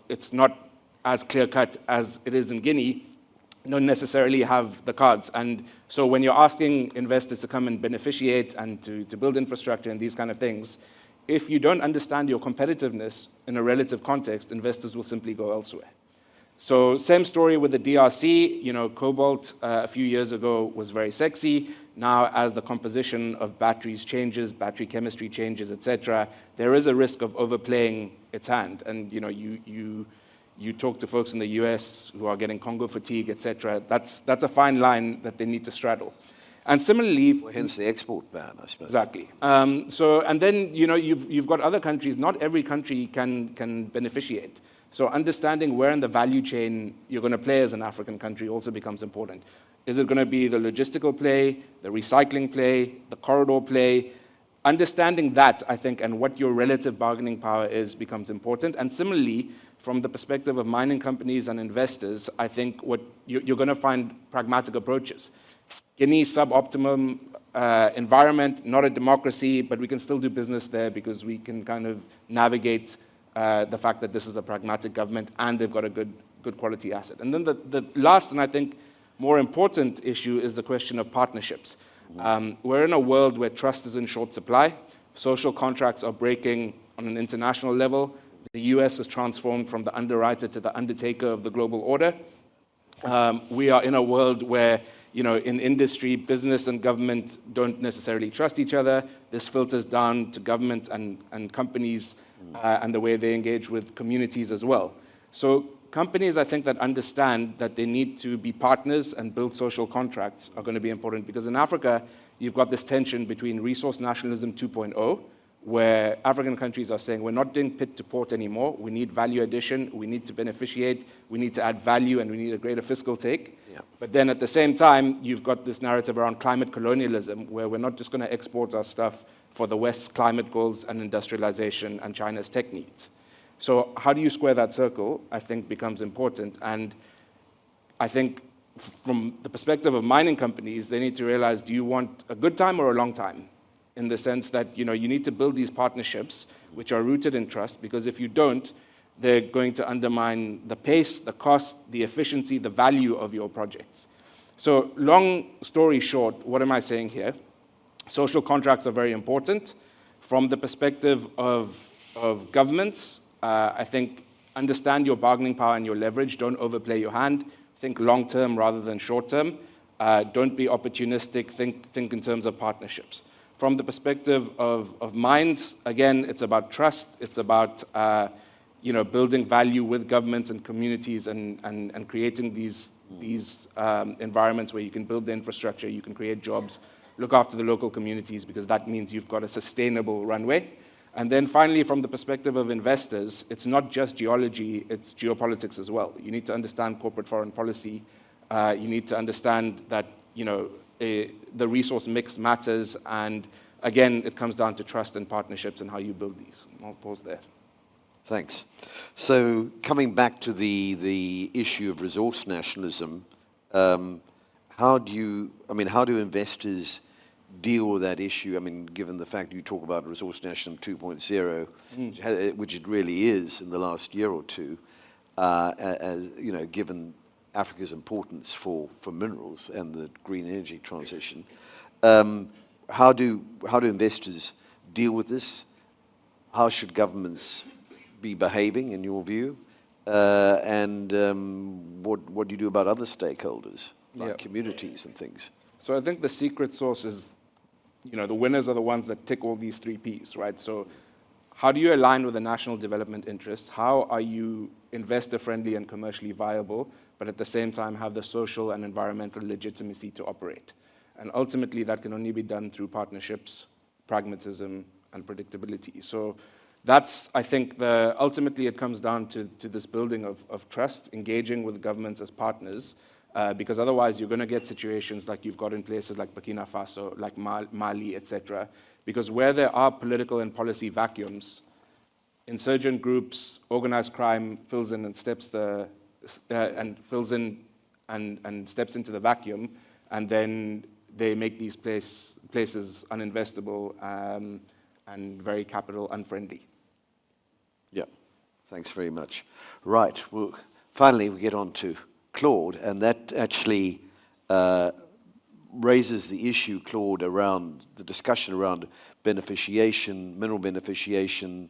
it's not as clear-cut as it is in Guinea, don't necessarily have the cards. And so when you're asking investors to come and beneficiate and to build infrastructure and these kind of things, if you don't understand your competitiveness in a relative context, investors will simply go elsewhere. So same story with the DRC. Cobalt a few years ago was very sexy. Now, as the composition of batteries changes, battery chemistry changes, etc., there is a risk of overplaying its hand. And you talk to folks in the US who are getting Congo fatigue, etc. That's a fine line that they need to straddle. And similarly,
well, hence the export ban, I suppose.
Exactly. And then you've got other countries. Not every country can beneficiate. So understanding where in the value chain you're going to play as an African country also becomes important. Is it going to be the logistical play, the recycling play, the corridor play? Understanding that, I think, and what your relative bargaining power is becomes important. And similarly, from the perspective of mining companies and investors, I think what you're going to find pragmatic approaches. Guinea, suboptimum environment, not a democracy, but we can still do business there because we can kind of navigate the fact that this is a pragmatic government and they've got a good quality asset. And then the last and I think more important issue is the question of partnerships. We're in a world where trust is in short supply. Social contracts are breaking on an international level. The US has transformed from the underwriter to the undertaker of the global order. We are in a world where in industry, business and government don't necessarily trust each other. This filters down to government and companies and the way they engage with communities as well. So companies, I think, that understand that they need to be partners and build social contracts are going to be important, because in Africa, you've got this tension between resource nationalism 2.0, where African countries are saying, we're not doing pit to port anymore, we need value addition, we need to beneficiate, we need to add value, and we need a greater fiscal take. Yeah. But then at the same time, you've got this narrative around climate colonialism, where we're not just going to export our stuff for the West's climate goals and industrialization and China's tech needs. So how do you square that circle, I think, becomes important. And I think from the perspective of mining companies, they need to realize, do you want a good time or a long time? In the sense that, you need to build these partnerships which are rooted in trust, because if you don't, they're going to undermine the pace, the cost, the efficiency, the value of your projects. So long story short, what am I saying here? Social contracts are very important. From the perspective of governments, I think understand your bargaining power and your leverage. Don't overplay your hand. Think long-term rather than short-term. Don't be opportunistic. Think in terms of partnerships. From the perspective of mines, again, it's about trust. It's about building value with governments and communities and creating these environments where you can build the infrastructure, you can create jobs, look after the local communities, because that means you've got a sustainable runway. And then finally, from the perspective of investors, it's not just geology, it's geopolitics as well. You need to understand corporate foreign policy. You need to understand that, the resource mix matters, and again, it comes down to trust and partnerships and how you build these. I'll pause there.
Thanks. So coming back to the issue of resource nationalism, how do investors deal with that issue? I mean, given the fact you talk about resource nationalism 2.0, which it really is in the last year or two, as given Africa's importance for minerals and the green energy transition. How do investors deal with this? How should governments be behaving, in your view? And what do you do about other stakeholders, like communities and things?
So I think the secret sauce is, the winners are the ones that tick all these 3 Ps, right? So how do you align with the national development interests? How are you investor-friendly and commercially viable, but at the same time have the social and environmental legitimacy to operate? And ultimately, that can only be done through partnerships, pragmatism, and predictability. So that's, I think, ultimately it comes down to this building of trust, engaging with governments as partners, because otherwise you're going to get situations like you've got in places like Burkina Faso, like Mali, etc. Because where there are political and policy vacuums, insurgent groups, organized crime fills in and steps into the vacuum, and then they make these places uninvestable and very capital unfriendly.
Yeah, thanks very much. Right, well, finally we get on to Claude, and that actually raises the issue, Claude, around the discussion around beneficiation, mineral beneficiation,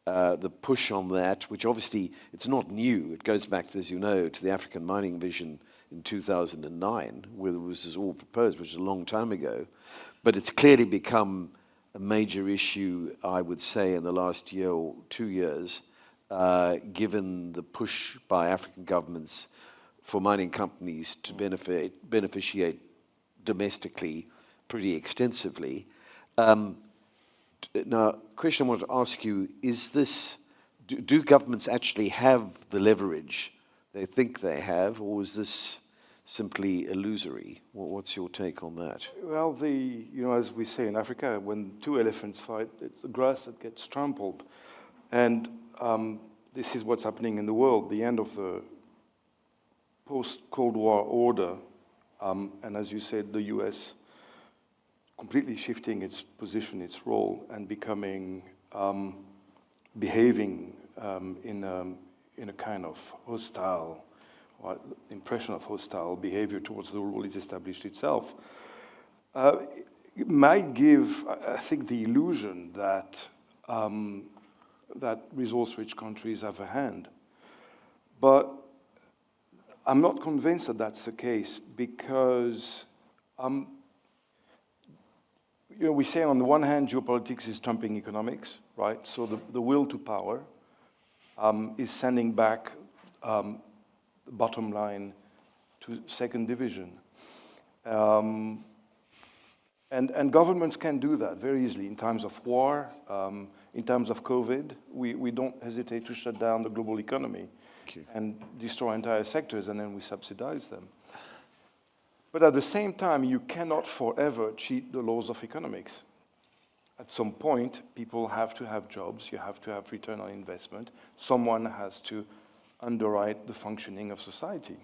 the push on that, which obviously it's not new. It goes back, as you know, to the African Mining Vision in 2009, where this was all proposed, which is a long time ago. But it's clearly become a major issue, I would say, in the last year or 2 years, given the push by African governments for mining companies to beneficiate domestically pretty extensively. Now, question I want to ask you, is this, do governments actually have the leverage they think they have, or is this simply illusory? What's your take on that?
Well, as we say in Africa, when 2 elephants fight, it's the grass that gets trampled. And this is what's happening in the world, the end of the post-Cold War order. And as you said, the US completely shifting its position, its role, and becoming, behaving in a kind of hostile, or impression of hostile behavior towards the rule it's established itself. It might give, I think, the illusion that that resource-rich countries have a hand. But I'm not convinced that that's the case because, we say on the one hand, geopolitics is trumping economics, right? So the will to power is sending back the bottom line to second division. And governments can do that very easily in times of war, in times of COVID. We don't hesitate to shut down the global economy and destroy entire sectors, and then we subsidize them. But at the same time, you cannot forever cheat the laws of economics. At some point, people have to have jobs, you have to have return on investment, someone has to underwrite the functioning of society.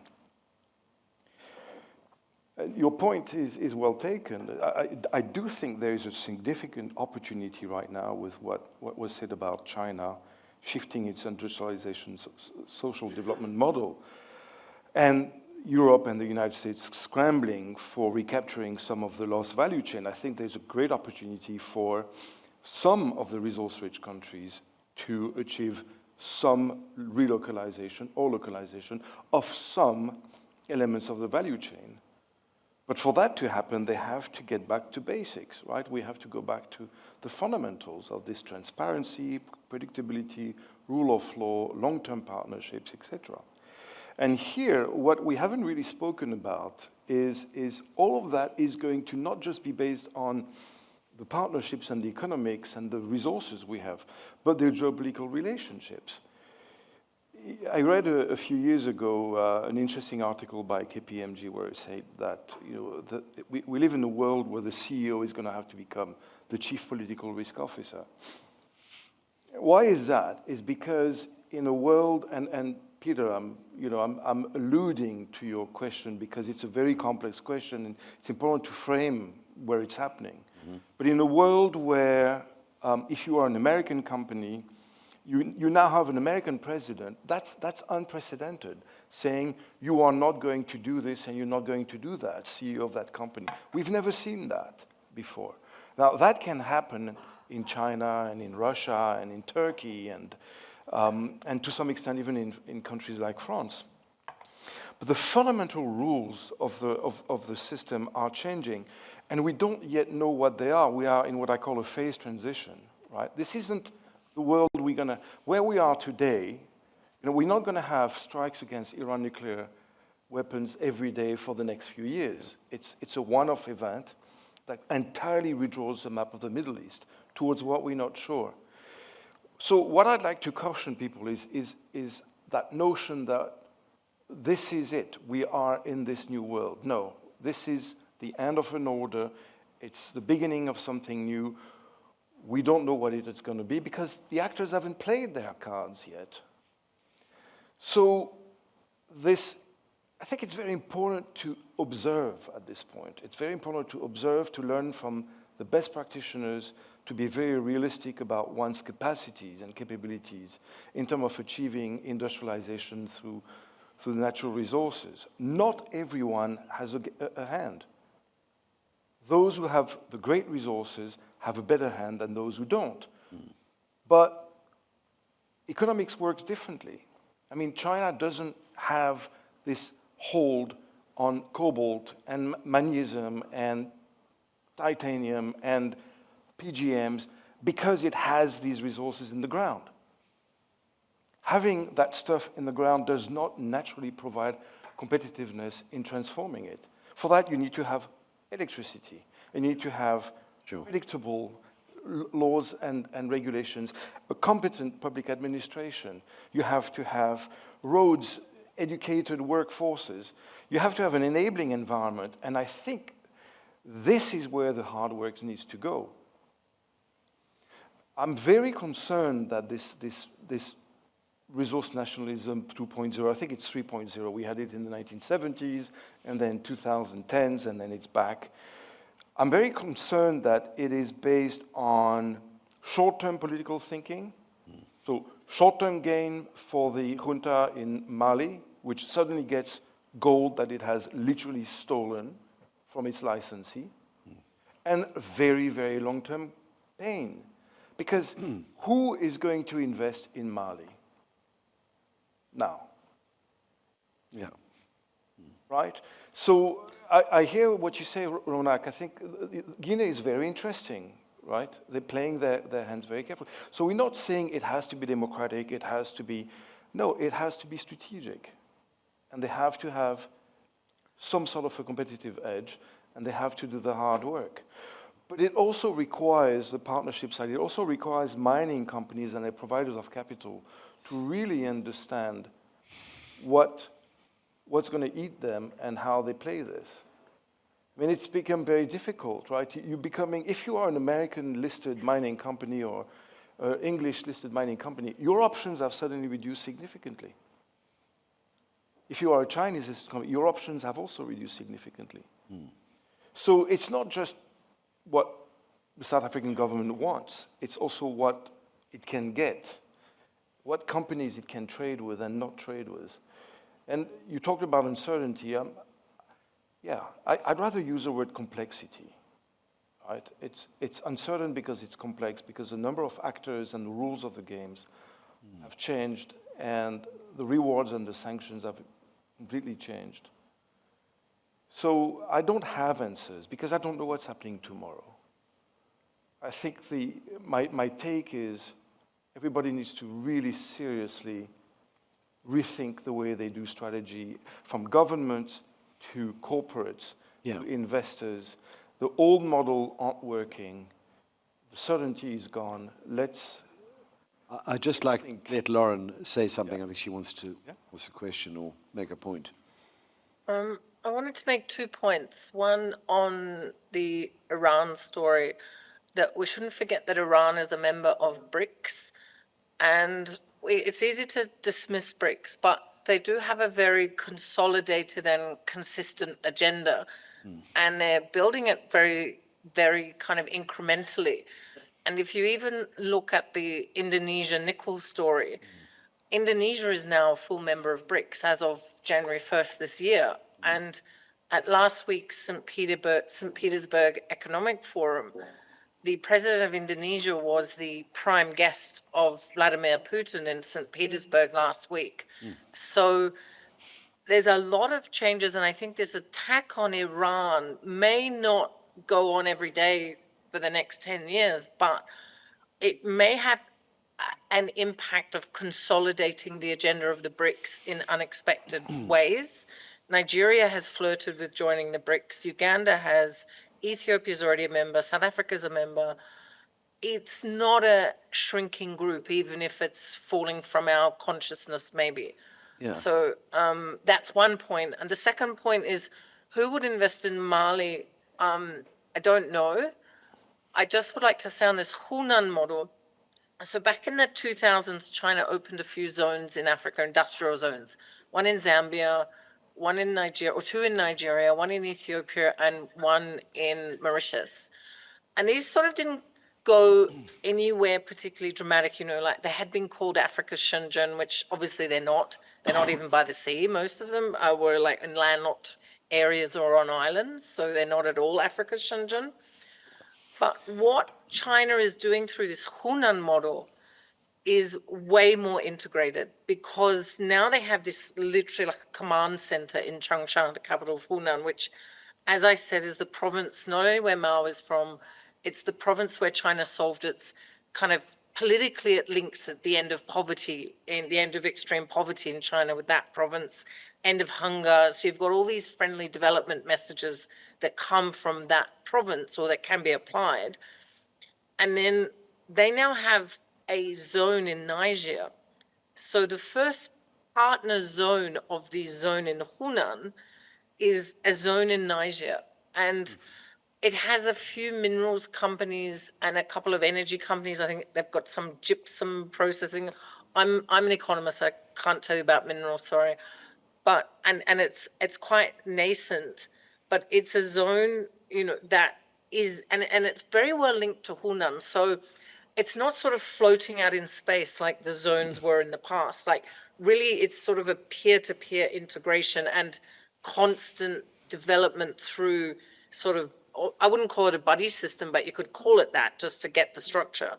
Your point is well taken. I do think there is a significant opportunity right now with what was said about China shifting its industrialization social development model, and Europe and the United States scrambling for recapturing some of the lost value chain. I think there's a great opportunity for some of the resource-rich countries to achieve some relocalization or localization of some elements of the value chain. But for that to happen, they have to get back to basics, right? We have to go back to the fundamentals of this transparency, predictability, rule of law, long-term partnerships, etc. And here, what we haven't really spoken about is all of that is going to not just be based on the partnerships and the economics and the resources we have, but the geopolitical relationships. I read a few years ago an interesting article by KPMG where it said that we live in a world where the CEO is going to have to become the chief political risk officer. Why is that? It's because in a world, and Peter, I'm alluding to your question because it's a very complex question and it's important to frame where it's happening. Mm-hmm. But in a world where if you are an American company, you now have an American president, that's unprecedented, saying you are not going to do this and you're not going to do that, CEO of that company. We've never seen that before. Now, that can happen in China and in Russia and in Turkey and to some extent even in countries like France. But the fundamental rules of the system are changing, and we don't yet know what they are. We are in what I call a phase transition, right? This isn't the world where we are today. We're not going to have strikes against Iran nuclear weapons every day for the next few years. It's a one-off event that entirely redraws the map of the Middle East towards what we're not sure. So what I'd like to caution people is that notion that this is it, we are in this new world. No, this is the end of an order. It's the beginning of something new. We don't know what it's going to be because the actors haven't played their cards yet. So I think it's very important to observe at this point. It's very important to observe, to learn from the best practitioners, to be very realistic about one's capacities and capabilities in terms of achieving industrialization through the natural resources. Not everyone has a hand. Those who have the great resources have a better hand than those who don't. Mm. But economics works differently. I mean, China doesn't have this hold on cobalt and magnesium and titanium and PGMs because it has these resources in the ground. Having that stuff in the ground does not naturally provide competitiveness in transforming it. For that, you need to have electricity. You need to have predictable laws and regulations, a competent public administration. You have to have roads, educated workforces. You have to have an enabling environment, and I think this is where the hard work needs to go. I'm very concerned that this resource nationalism 2.0, I think it's 3.0. We had it in the 1970s, and then 2010s, and then it's back. I'm very concerned that it is based on short-term political thinking. So short-term gain for the junta in Mali, which suddenly gets gold that it has literally stolen from its licensee, and very, very long-term pain. Because who is going to invest in Mali now?
Yeah.
right? So I hear what you say, Ronak. I think Guinea is very interesting, right? They're playing their hands very carefully. So we're not saying it has to be democratic, it has to be, no, it has to be strategic. And they have to have some sort of a competitive edge, and they have to do the hard work. But it also requires the partnership side, it also requires mining companies and their providers of capital to really understand what's going to eat them and how they play this. I mean, it's become very difficult, right? You're becoming, if you are an American-listed mining company or English-listed mining company, your options have suddenly reduced significantly. If you are a Chinese-listed company, your options have also reduced significantly. So it's not just what the South African government wants, it's also what it can get, what companies it can trade with and not trade with. And you talked about uncertainty. Yeah, I'd rather use the word complexity, right? It's uncertain because it's complex, because the number of actors and the rules of the games have changed, and the rewards and the sanctions have completely changed. So I don't have answers, because I don't know what's happening tomorrow. I think my take is everybody needs to really seriously rethink the way they do strategy, from governments to corporates, to investors. The old model aren't working. The certainty is gone.
I'd just like to let Lauren say something. I think she wants to ask a question or make a point.
I wanted to make 2 points. One on the Iran story, that we shouldn't forget that Iran is a member of BRICS, and it's easy to dismiss BRICS, but they do have a very consolidated and consistent agenda, and they're building it very, very kind of incrementally. And if you even look at the Indonesia nickel story, Indonesia is now a full member of BRICS as of January 1st this year. And at last week's St. Petersburg Economic Forum, the president of Indonesia was the prime guest of Vladimir Putin in St. Petersburg last week. So there's a lot of changes, and I think this attack on Iran may not go on every day for the next 10 years, but it may have an impact of consolidating the agenda of the BRICS in unexpected ways. Nigeria has flirted with joining the BRICS. Uganda has. Ethiopia's already a member. South Africa's a member. It's not a shrinking group, even if it's falling from our consciousness, maybe.
Yeah.
So that's one point. And the second point is, who would invest in Mali? I don't know. I just would like to say on this Hunan model, so back in the 2000s, China opened a few zones in Africa, industrial zones, one in Zambia, one in Nigeria, or two in Nigeria, one in Ethiopia, and one in Mauritius. And these sort of didn't go anywhere particularly dramatic, like they had been called Africa's Shenzhen, which obviously they're not. They're not even by the sea. Most of them were like in landlocked areas or on islands, so they're not at all Africa's Shenzhen. But what China is doing through this Hunan model is way more integrated, because now they have this literally like a command center in Changsha, the capital of Hunan, which, as I said, is the province not only where Mao is from, it's the province where China solved its kind of politically it links at the end of poverty, and the end of extreme poverty in China with that province, end of hunger. So you've got all these friendly development messages that come from that province or that can be applied. And then they now have a zone in Niger. So the first partner zone of the zone in Hunan is a zone in Niger. And it has a few minerals companies and a couple of energy companies. I think they've got some gypsum processing. I'm an economist, I can't tell you about minerals, sorry. But and it's quite nascent, but it's a zone, that is, and it's very well linked to Hunan. So it's not sort of floating out in space like the zones were in the past. Like really, it's sort of a peer-to-peer integration and constant development through sort of, I wouldn't call it a buddy system, but you could call it that just to get the structure.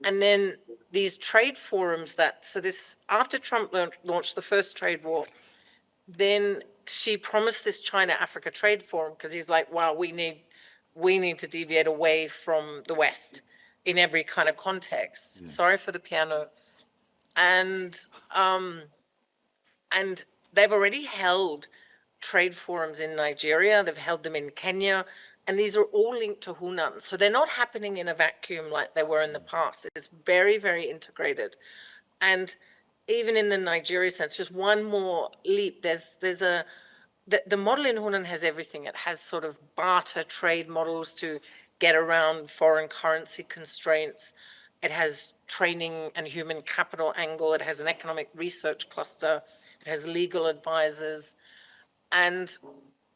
And then these trade forums so this, after Trump launched the first trade war, then Xi promised this China-Africa trade forum because he's like, wow, we need to deviate away from the West in every kind of context. Yeah. Sorry for the piano. And they've already held trade forums in Nigeria. They've held them in Kenya. And these are all linked to Hunan. So they're not happening in a vacuum like they were in the past. It's very, very integrated. And even in the Nigeria sense, just one more leap, the model in Hunan has everything. It has sort of barter trade models to get around foreign currency constraints. It has training and human capital angle. It has an economic research cluster. It has legal advisors. And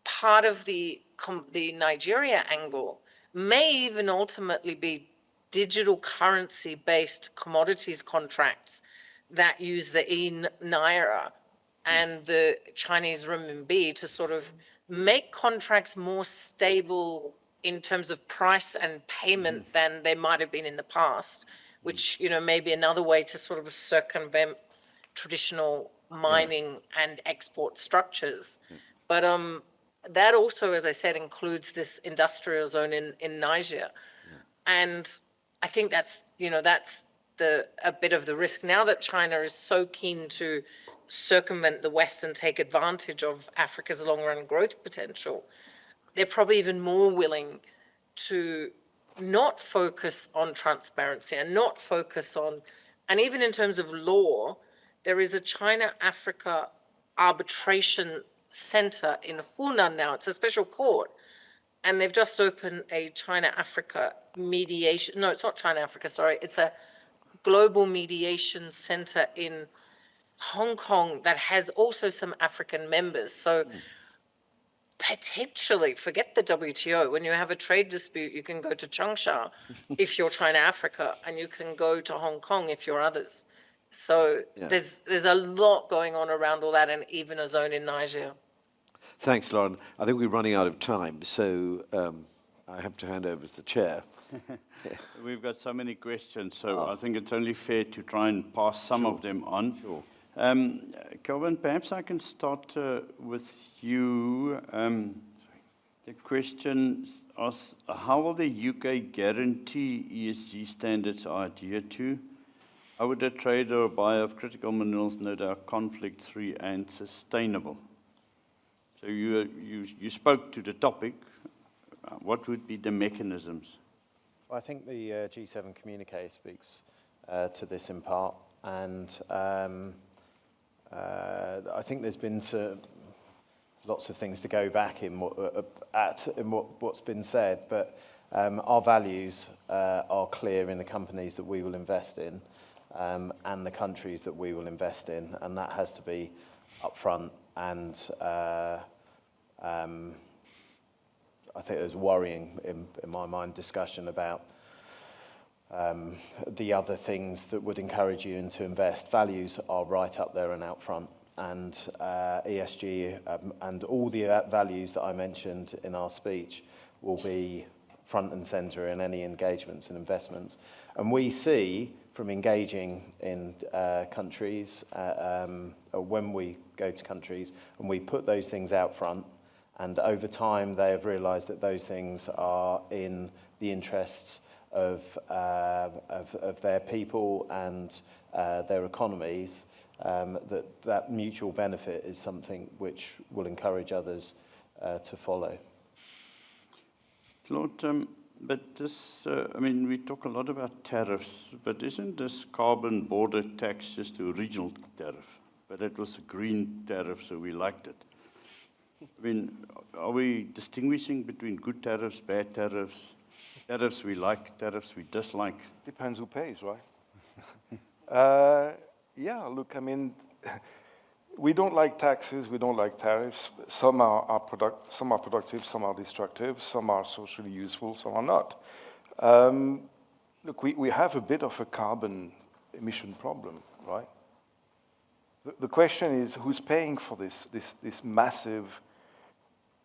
part of the Nigeria angle may even ultimately be digital currency-based commodities contracts that use the naira and the Chinese renminbi to sort of make contracts more stable in terms of price and payment than they might have been in the past, which, may be another way to sort of circumvent traditional mining and export structures. But that also, as I said, includes this industrial zone in Niger. And I think that's a bit of the risk. Now that China is so keen to circumvent the West and take advantage of Africa's long-run growth potential, they're probably even more willing to not focus on transparency and not focus on, and even in terms of law, there is a China-Africa arbitration center in Hunan now. It's a special court. And they've just opened a China-Africa mediation. No, it's not China-Africa, sorry. It's a global mediation center in Hong Kong that has also some African members. So potentially, forget the WTO. When you have a trade dispute, you can go to Changsha if you're China-Africa, and you can go to Hong Kong if you're others. So there's a lot going on around all that, and even a zone in Niger.
Thanks, Lauren. I think we're running out of time, so I have to hand over to the chair.
We've got so many questions, so I think it's only fair to try and pass some of them on.
Sure.
Kelvin, perhaps I can start with you. The question asks, how will the UK guarantee ESG standards are adhered to? How would a trader or buyer of critical minerals know they are conflict-free and sustainable? So you spoke to the topic. What would be the mechanisms?
Well, I think the G7 communique speaks to this in part, and I think there's been lots of things to go back in what's been said, but our values are clear in the companies that we will invest in and the countries that we will invest in, and that has to be upfront. And I think there's worrying, in my mind, discussion about the other things that would encourage you to invest. Values are right up there and out front, and ESG and all the values that I mentioned in our speech will be front and center in any engagements and investments. And we see from engaging in countries, when we go to countries and we put those things out front, and over time they have realized that those things are in the interests of their people and their economies, that mutual benefit is something which will encourage others to follow.
Claude, but this, we talk a lot about tariffs, but isn't this carbon border tax just a regional tariff? But it was a green tariff, so we liked it. Are we distinguishing between good tariffs, bad tariffs, tariffs we like, tariffs we dislike?
Depends who pays, right? Look, we don't like taxes, we don't like tariffs. Some are productive, some are destructive, some are socially useful, some are not. Look, we have a bit of a carbon emission problem, right? The question is, who's paying for this massive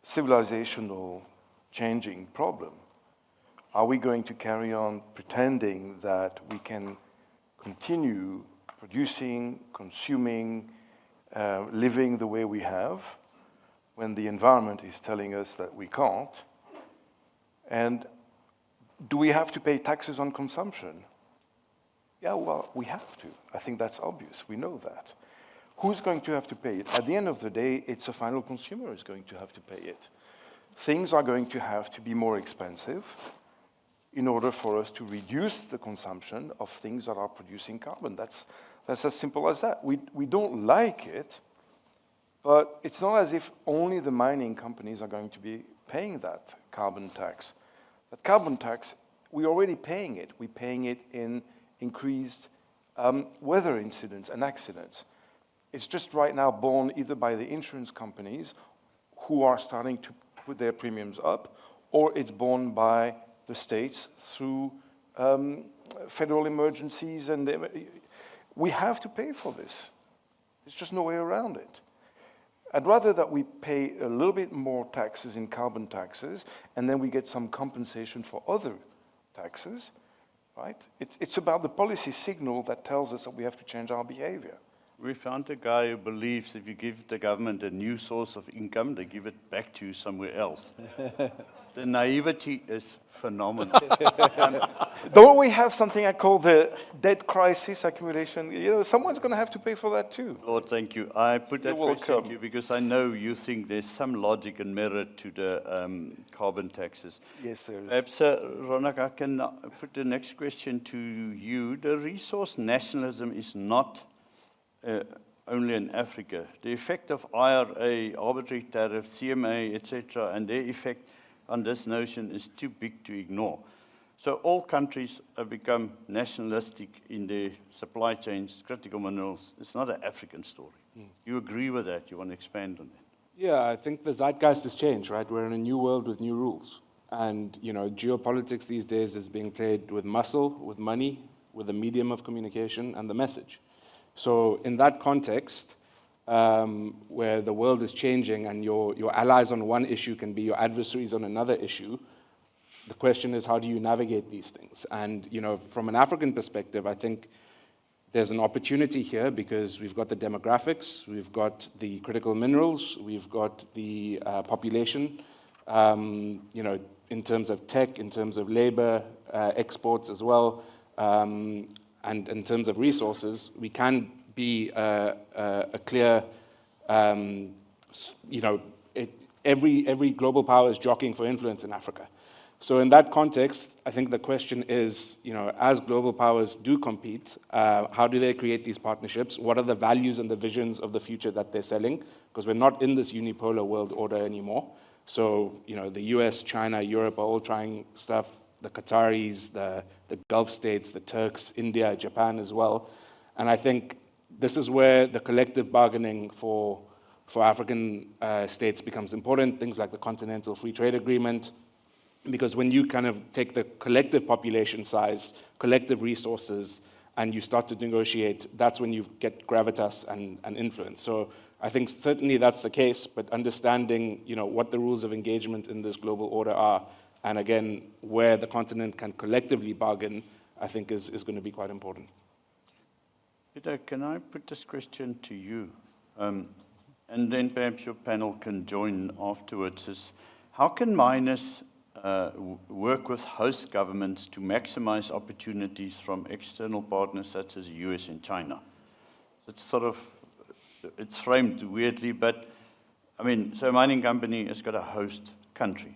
civilizational changing problem? Are we going to carry on pretending that we can continue producing, consuming, living the way we have? when the environment is telling us that we can't? And do we have to pay taxes on consumption? Yeah, well, we have to. I think that's obvious. We know that. Who's going to have to pay it? At the end of the day, it's the final consumer who's going to have to pay it. Things are going to have to be more expensive in order for us to reduce the consumption of things that are producing carbon. That's as simple as that. We don't like it, but it's not as if only the mining companies are going to be paying that carbon tax. That carbon tax, we're already paying it. We're paying it in increased weather incidents and accidents. It's just right now borne either by the insurance companies who are starting to put their premiums up, or it's borne by the states through federal emergencies, and we have to pay for this. There's just no way around it. I'd rather that we pay a little bit more taxes in carbon taxes, and then we get some compensation for other taxes, right? It's about the policy signal that tells us that we have to change our behavior.
We found a guy who believes if you give the government a new source of income, they give it back to you somewhere else. The naivety is phenomenal.
Don't we have something I call the debt crisis accumulation? You know, someone's going to have to pay for that too.
Lord, thank you. I put that
You're
question
welcome.
to you because I know you think there's some logic and merit to the carbon taxes.
Yes, there is.
Perhaps, Ronak, I can put the next question to you. The resource nationalism is not only in Africa. The effect of IRA, arbitrary tariffs, CMA, etc., and their effect on this notion is too big to ignore. So all countries have become nationalistic in their supply chains, critical minerals. It's not an African story. You agree with that? You want to expand on that?
Yeah, I think the zeitgeist has changed, right? We're in a new world with new rules. And, you know, geopolitics these days is being played with muscle, with money, with the medium of communication and the message. So in that context, where the world is changing and your allies on one issue can be your adversaries on another issue, the question is, how do you navigate these things? And, you know, from an African perspective, I think there's an opportunity here because we've got the demographics, we've got the critical minerals, we've got the population, you know, in terms of tech, in terms of labor, exports as well, and in terms of resources, we can be a clear, you know, every global power is jockeying for influence in Africa. So in that context, I think the question is, you know, as global powers do compete, how do they create these partnerships? What are the values and the visions of the future that they're selling? Because we're not in this unipolar world order anymore. So, you know, the US, China, Europe are all trying stuff, the Qataris, the Gulf states, the Turks, India, Japan as well. And I think this is where the collective bargaining for African states becomes important, things like the Continental Free Trade Agreement, because when you kind of take the collective population size, collective resources, and you start to negotiate, that's when you get gravitas and influence. So I think certainly that's the case, but understanding, you know, what the rules of engagement in this global order are, and again, where the continent can collectively bargain, I think is going to be quite important.
Peter, can I put this question to you? And then perhaps your panel can join afterwards. Is how can miners work with host governments to maximize opportunities from external partners such as the US and China? It's sort of, it's framed weirdly, but I mean, so a mining company has got a host country.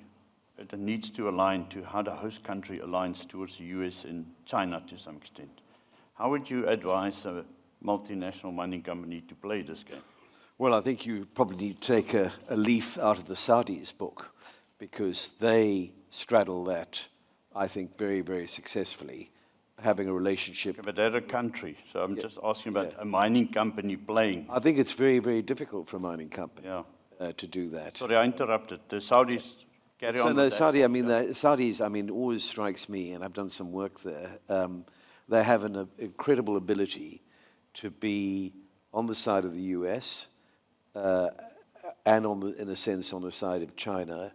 It needs to align to how the host country aligns towards the US and China to some extent. How would you advise a multinational mining company to play this game?
Well, I think you probably need to take a leaf out of the Saudis' book, because they straddle that, I think, very, very successfully, having a relationship.
But they're a country, so I'm just asking about a mining company playing.
I think it's very, very difficult for a mining company to do that.
Sorry, I interrupted. The Saudis carry on.
So the
with
Saudi,
that.
I mean, the Saudis, I mean, always strikes me, and I've done some work there, they have an incredible ability to be on the side of the US and in a sense on the side of China,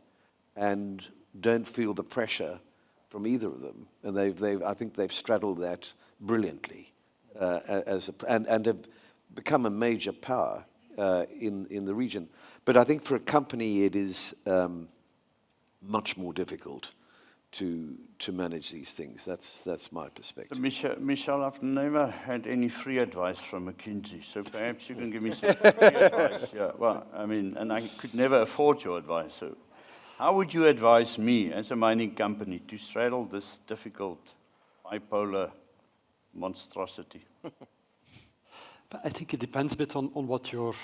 and don't feel the pressure from either of them. And I think they've straddled that brilliantly and have become a major power in the region. But I think for a company, it is much more difficult to manage these things. That's my perspective.
Michelle, I've never had any free advice from McKinsey, so perhaps you can give me some free advice. Yeah, well, I mean, and I could never afford your advice. So how would you advise me as a mining company to straddle this difficult bipolar monstrosity?
But I think it depends a bit on what your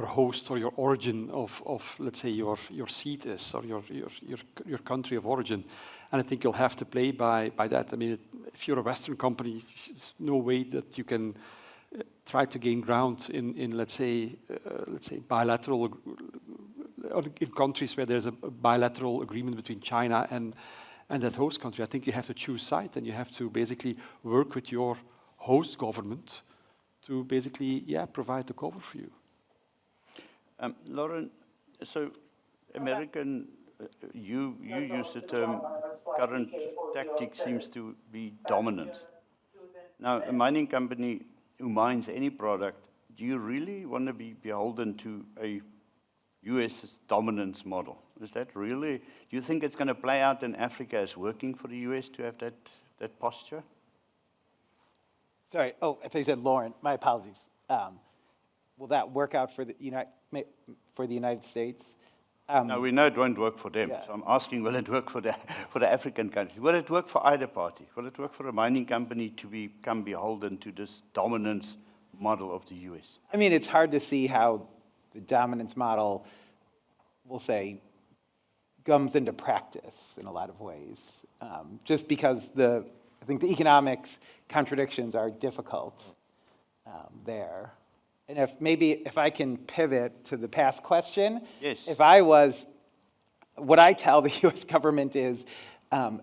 host or your origin of let's say your seat is, or your country of origin. And I think you'll have to play by that. I mean, if you're a Western company, there's no way that you can try to gain ground in let's say bilateral, or in countries where there's a bilateral agreement between China and that host country. I think you have to choose side, and you have to basically work with your host government to basically, provide the cover for you.
Lauren, so American, you use the term current tactic seems to be dominance. Now, a mining company who mines any product, do you really want to be beholden to a US dominance model? Is that really, do you think it's going to play out in Africa as working for the US to have that posture?
Sorry, oh, I thought you said Lauren, my apologies. Will that work out for the United States?
No, we know it won't work for them.
Yeah.
So I'm asking, will it work for the African countries? Will it work for either party? Will it work for a mining company to become beholden to this dominance model of the US?
I mean, it's hard to see how the dominance model, we'll say, comes into practice in a lot of ways, just because I think the economics contradictions are difficult there. And if I can pivot to the past question.
Yes.
What I tell the US government is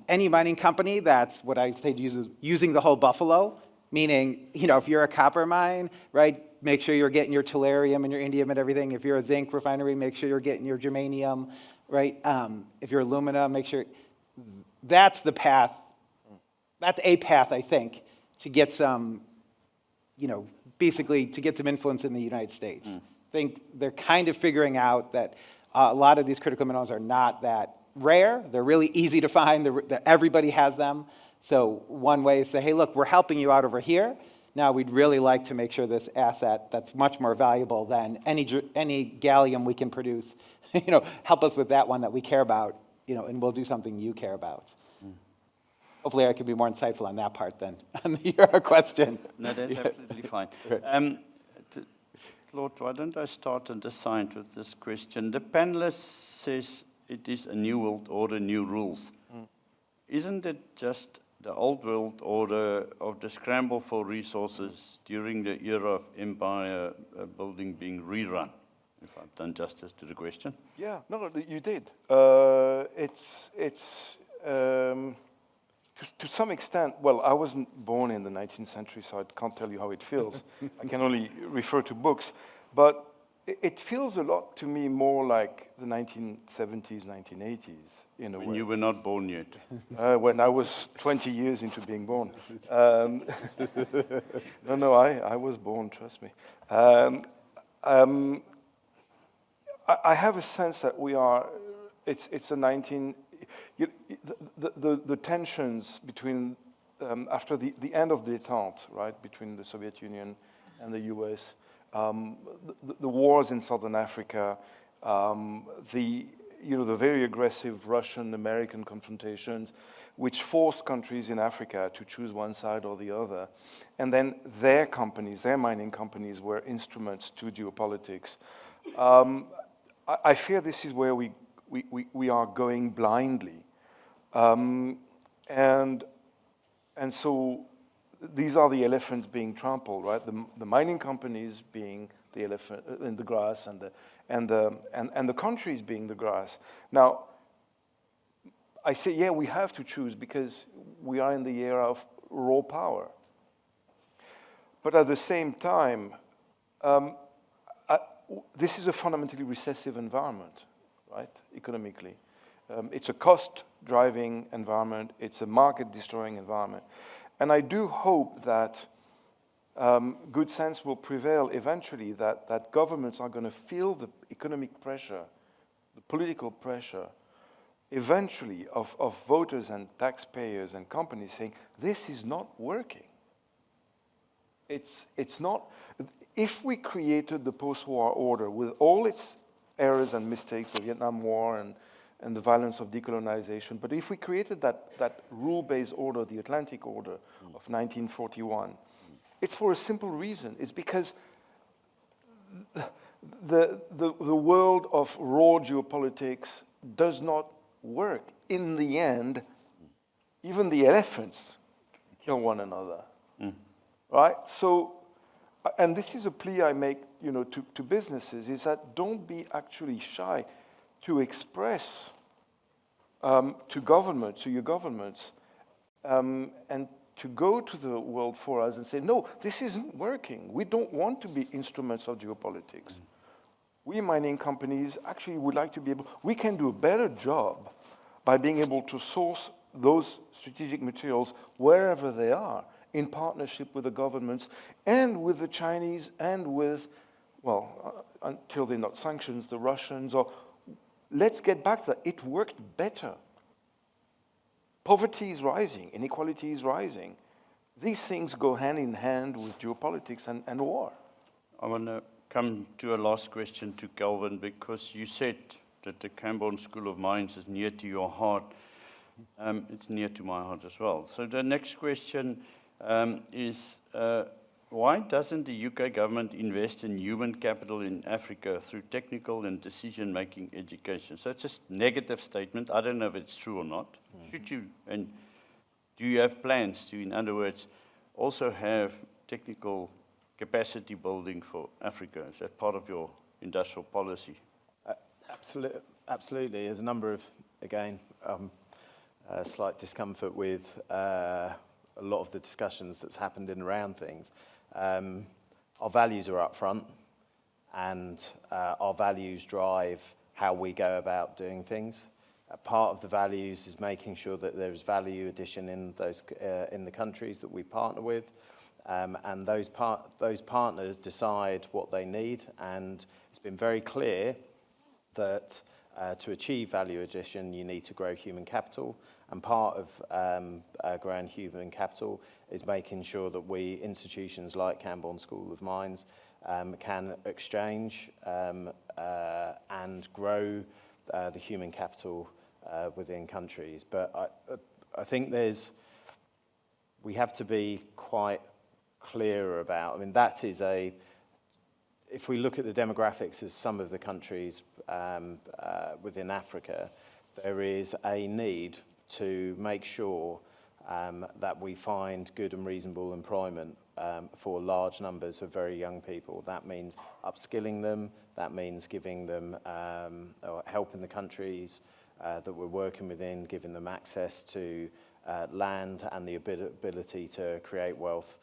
any mining company that's what I say uses using the whole buffalo, meaning, if you're a copper mine, right, make sure you're getting your tellurium and your indium and everything. If you're a zinc refinery, make sure you're getting your germanium, right? If you're alumina, make sure that's the path. That's a path, I think, to get some, basically to get some influence in the United States. I think they're kind of figuring out that a lot of these critical minerals are not that rare. They're really easy to find. Everybody has them. So one way is say, hey, look, we're helping you out over here. Now we'd really like to make sure this asset that's much more valuable than any gallium we can produce, help us with that one that we care about, and we'll do something you care about. Hopefully I can be more insightful on that part than on your question.
No, that's absolutely fine. Claude, why don't I start on this side with this question? The panelist says it is a new world order, new rules. Isn't it just the old world order of the scramble for resources during the era of empire building being rerun? If I've done justice to the question.
Yeah, no, you did. To some extent, well, I wasn't born in the 19th century, so I can't tell you how it feels. I can only refer to books. But it feels a lot to me more like the 1970s, 1980s, in a way.
When you were not born yet.
When I was 20 years into being born. No, I was born, trust me. I have a sense that it's a the tensions between, after the end of the détente, right, between the Soviet Union and the US, the wars in Southern Africa, the very aggressive Russian-American confrontations, which forced countries in Africa to choose one side or the other. And then their mining companies were instruments to geopolitics. I fear this is where we are going blindly. And so these are the elephants being trampled, right? The mining companies being the elephant in the grass, and the countries being the grass. Now, I say, yeah, we have to choose because we are in the era of raw power. But at the same time, this is a fundamentally recessive environment, right, economically. It's a cost-driving environment. It's a market-destroying environment. And I do hope that good sense will prevail eventually, that governments are going to feel the economic pressure, the political pressure, eventually of voters and taxpayers and companies saying, this is not working. It's not, if we created the post-war order with all its errors and mistakes, the Vietnam War and the violence of decolonization, but if we created that rule-based order, the Atlantic Order of 1941, it's for a simple reason. It's because the world of raw geopolitics does not work. In the end, even the elephants kill one another, right? So, and this is a plea I make, to businesses, is that don't be actually shy to express to your governments, and to go to the world forums and say, no, this isn't working. We don't want to be instruments of geopolitics. We mining companies actually would like to be able, we can do a better job by being able to source those strategic materials wherever they are, in partnership with the governments and with the Chinese and with, well, until they're not sanctions, the Russians, or let's get back to that. It worked better. Poverty is rising, inequality is rising. These things go hand in hand with geopolitics and war.
I want to come to a last question to Kelvin, because you said that the Camborne School of Mines is near to your heart. It's near to my heart as well. So the next question is, why doesn't the UK government invest in human capital in Africa through technical and decision-making education? So it's just a negative statement. I don't know if it's true or not. Should you, and do you have plans to, in other words, also have technical capacity building for Africa? Is that part of your industrial policy?
Absolutely. There's a number of, again, slight discomfort with a lot of the discussions that's happened in around things. Our values are up front, and our values drive how we go about doing things. Part of the values is making sure that there's value addition in those in the countries that we partner with, and those partners decide what they need. And it's been very clear that to achieve value addition, you need to grow human capital. And part of growing human capital is making sure that we, institutions like Camborne School of Mines, can exchange and grow the human capital within countries. But I think we have to be quite clear about, that is if we look at the demographics of some of the countries within Africa, there is a need to make sure that we find good and reasonable employment for large numbers of very young people. That means upskilling them, that means giving them, or helping the countries that we're working within, giving them access to land and the ability to create wealth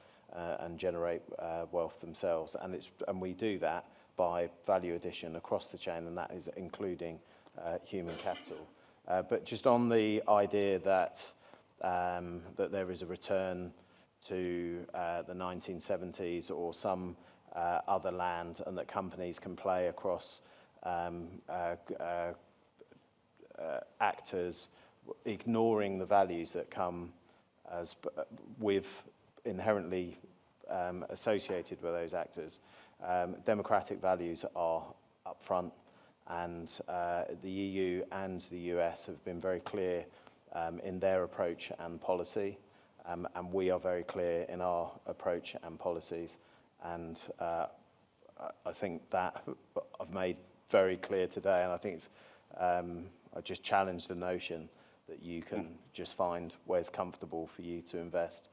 and generate wealth themselves. And we do that by value addition across the chain, and that is including human capital. But just on the idea that that there is a return to the 1970s or some other land, and that companies can play across actors, ignoring the values that come as with inherently associated with those actors. Democratic values are up front, and the EU and the US have been very clear in their approach and policy, and we are very clear in our approach and policies. And I think that I've made very clear today, and I think it's, I just challenge the notion that you can just find where's comfortable for you to invest,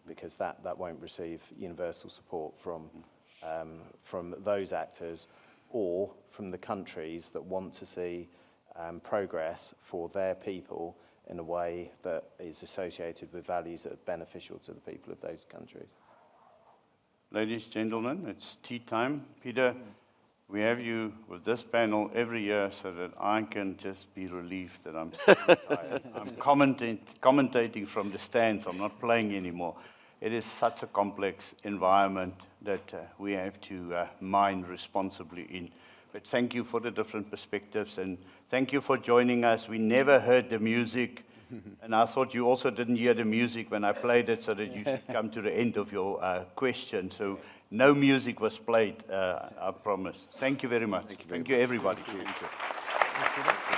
because that won't receive universal support from those actors or from the countries that want to see progress for their people in a way that is associated with values that are beneficial to the people of those countries.
Ladies, gentlemen, it's tea time. Peter, we have you with this panel every year so that I can just be relieved that I'm so tired. I'm commentating from the stands. I'm not playing anymore. it is such a complex environment that we have to mine responsibly in. But thank you for the different perspectives, and thank you for joining us. We never heard the music, and I thought you also didn't hear the music when I played it, so that you should come to the end of your question. So no music was played, I promise. Thank you very much. Thank you, everybody.
Thank you.
Thank you.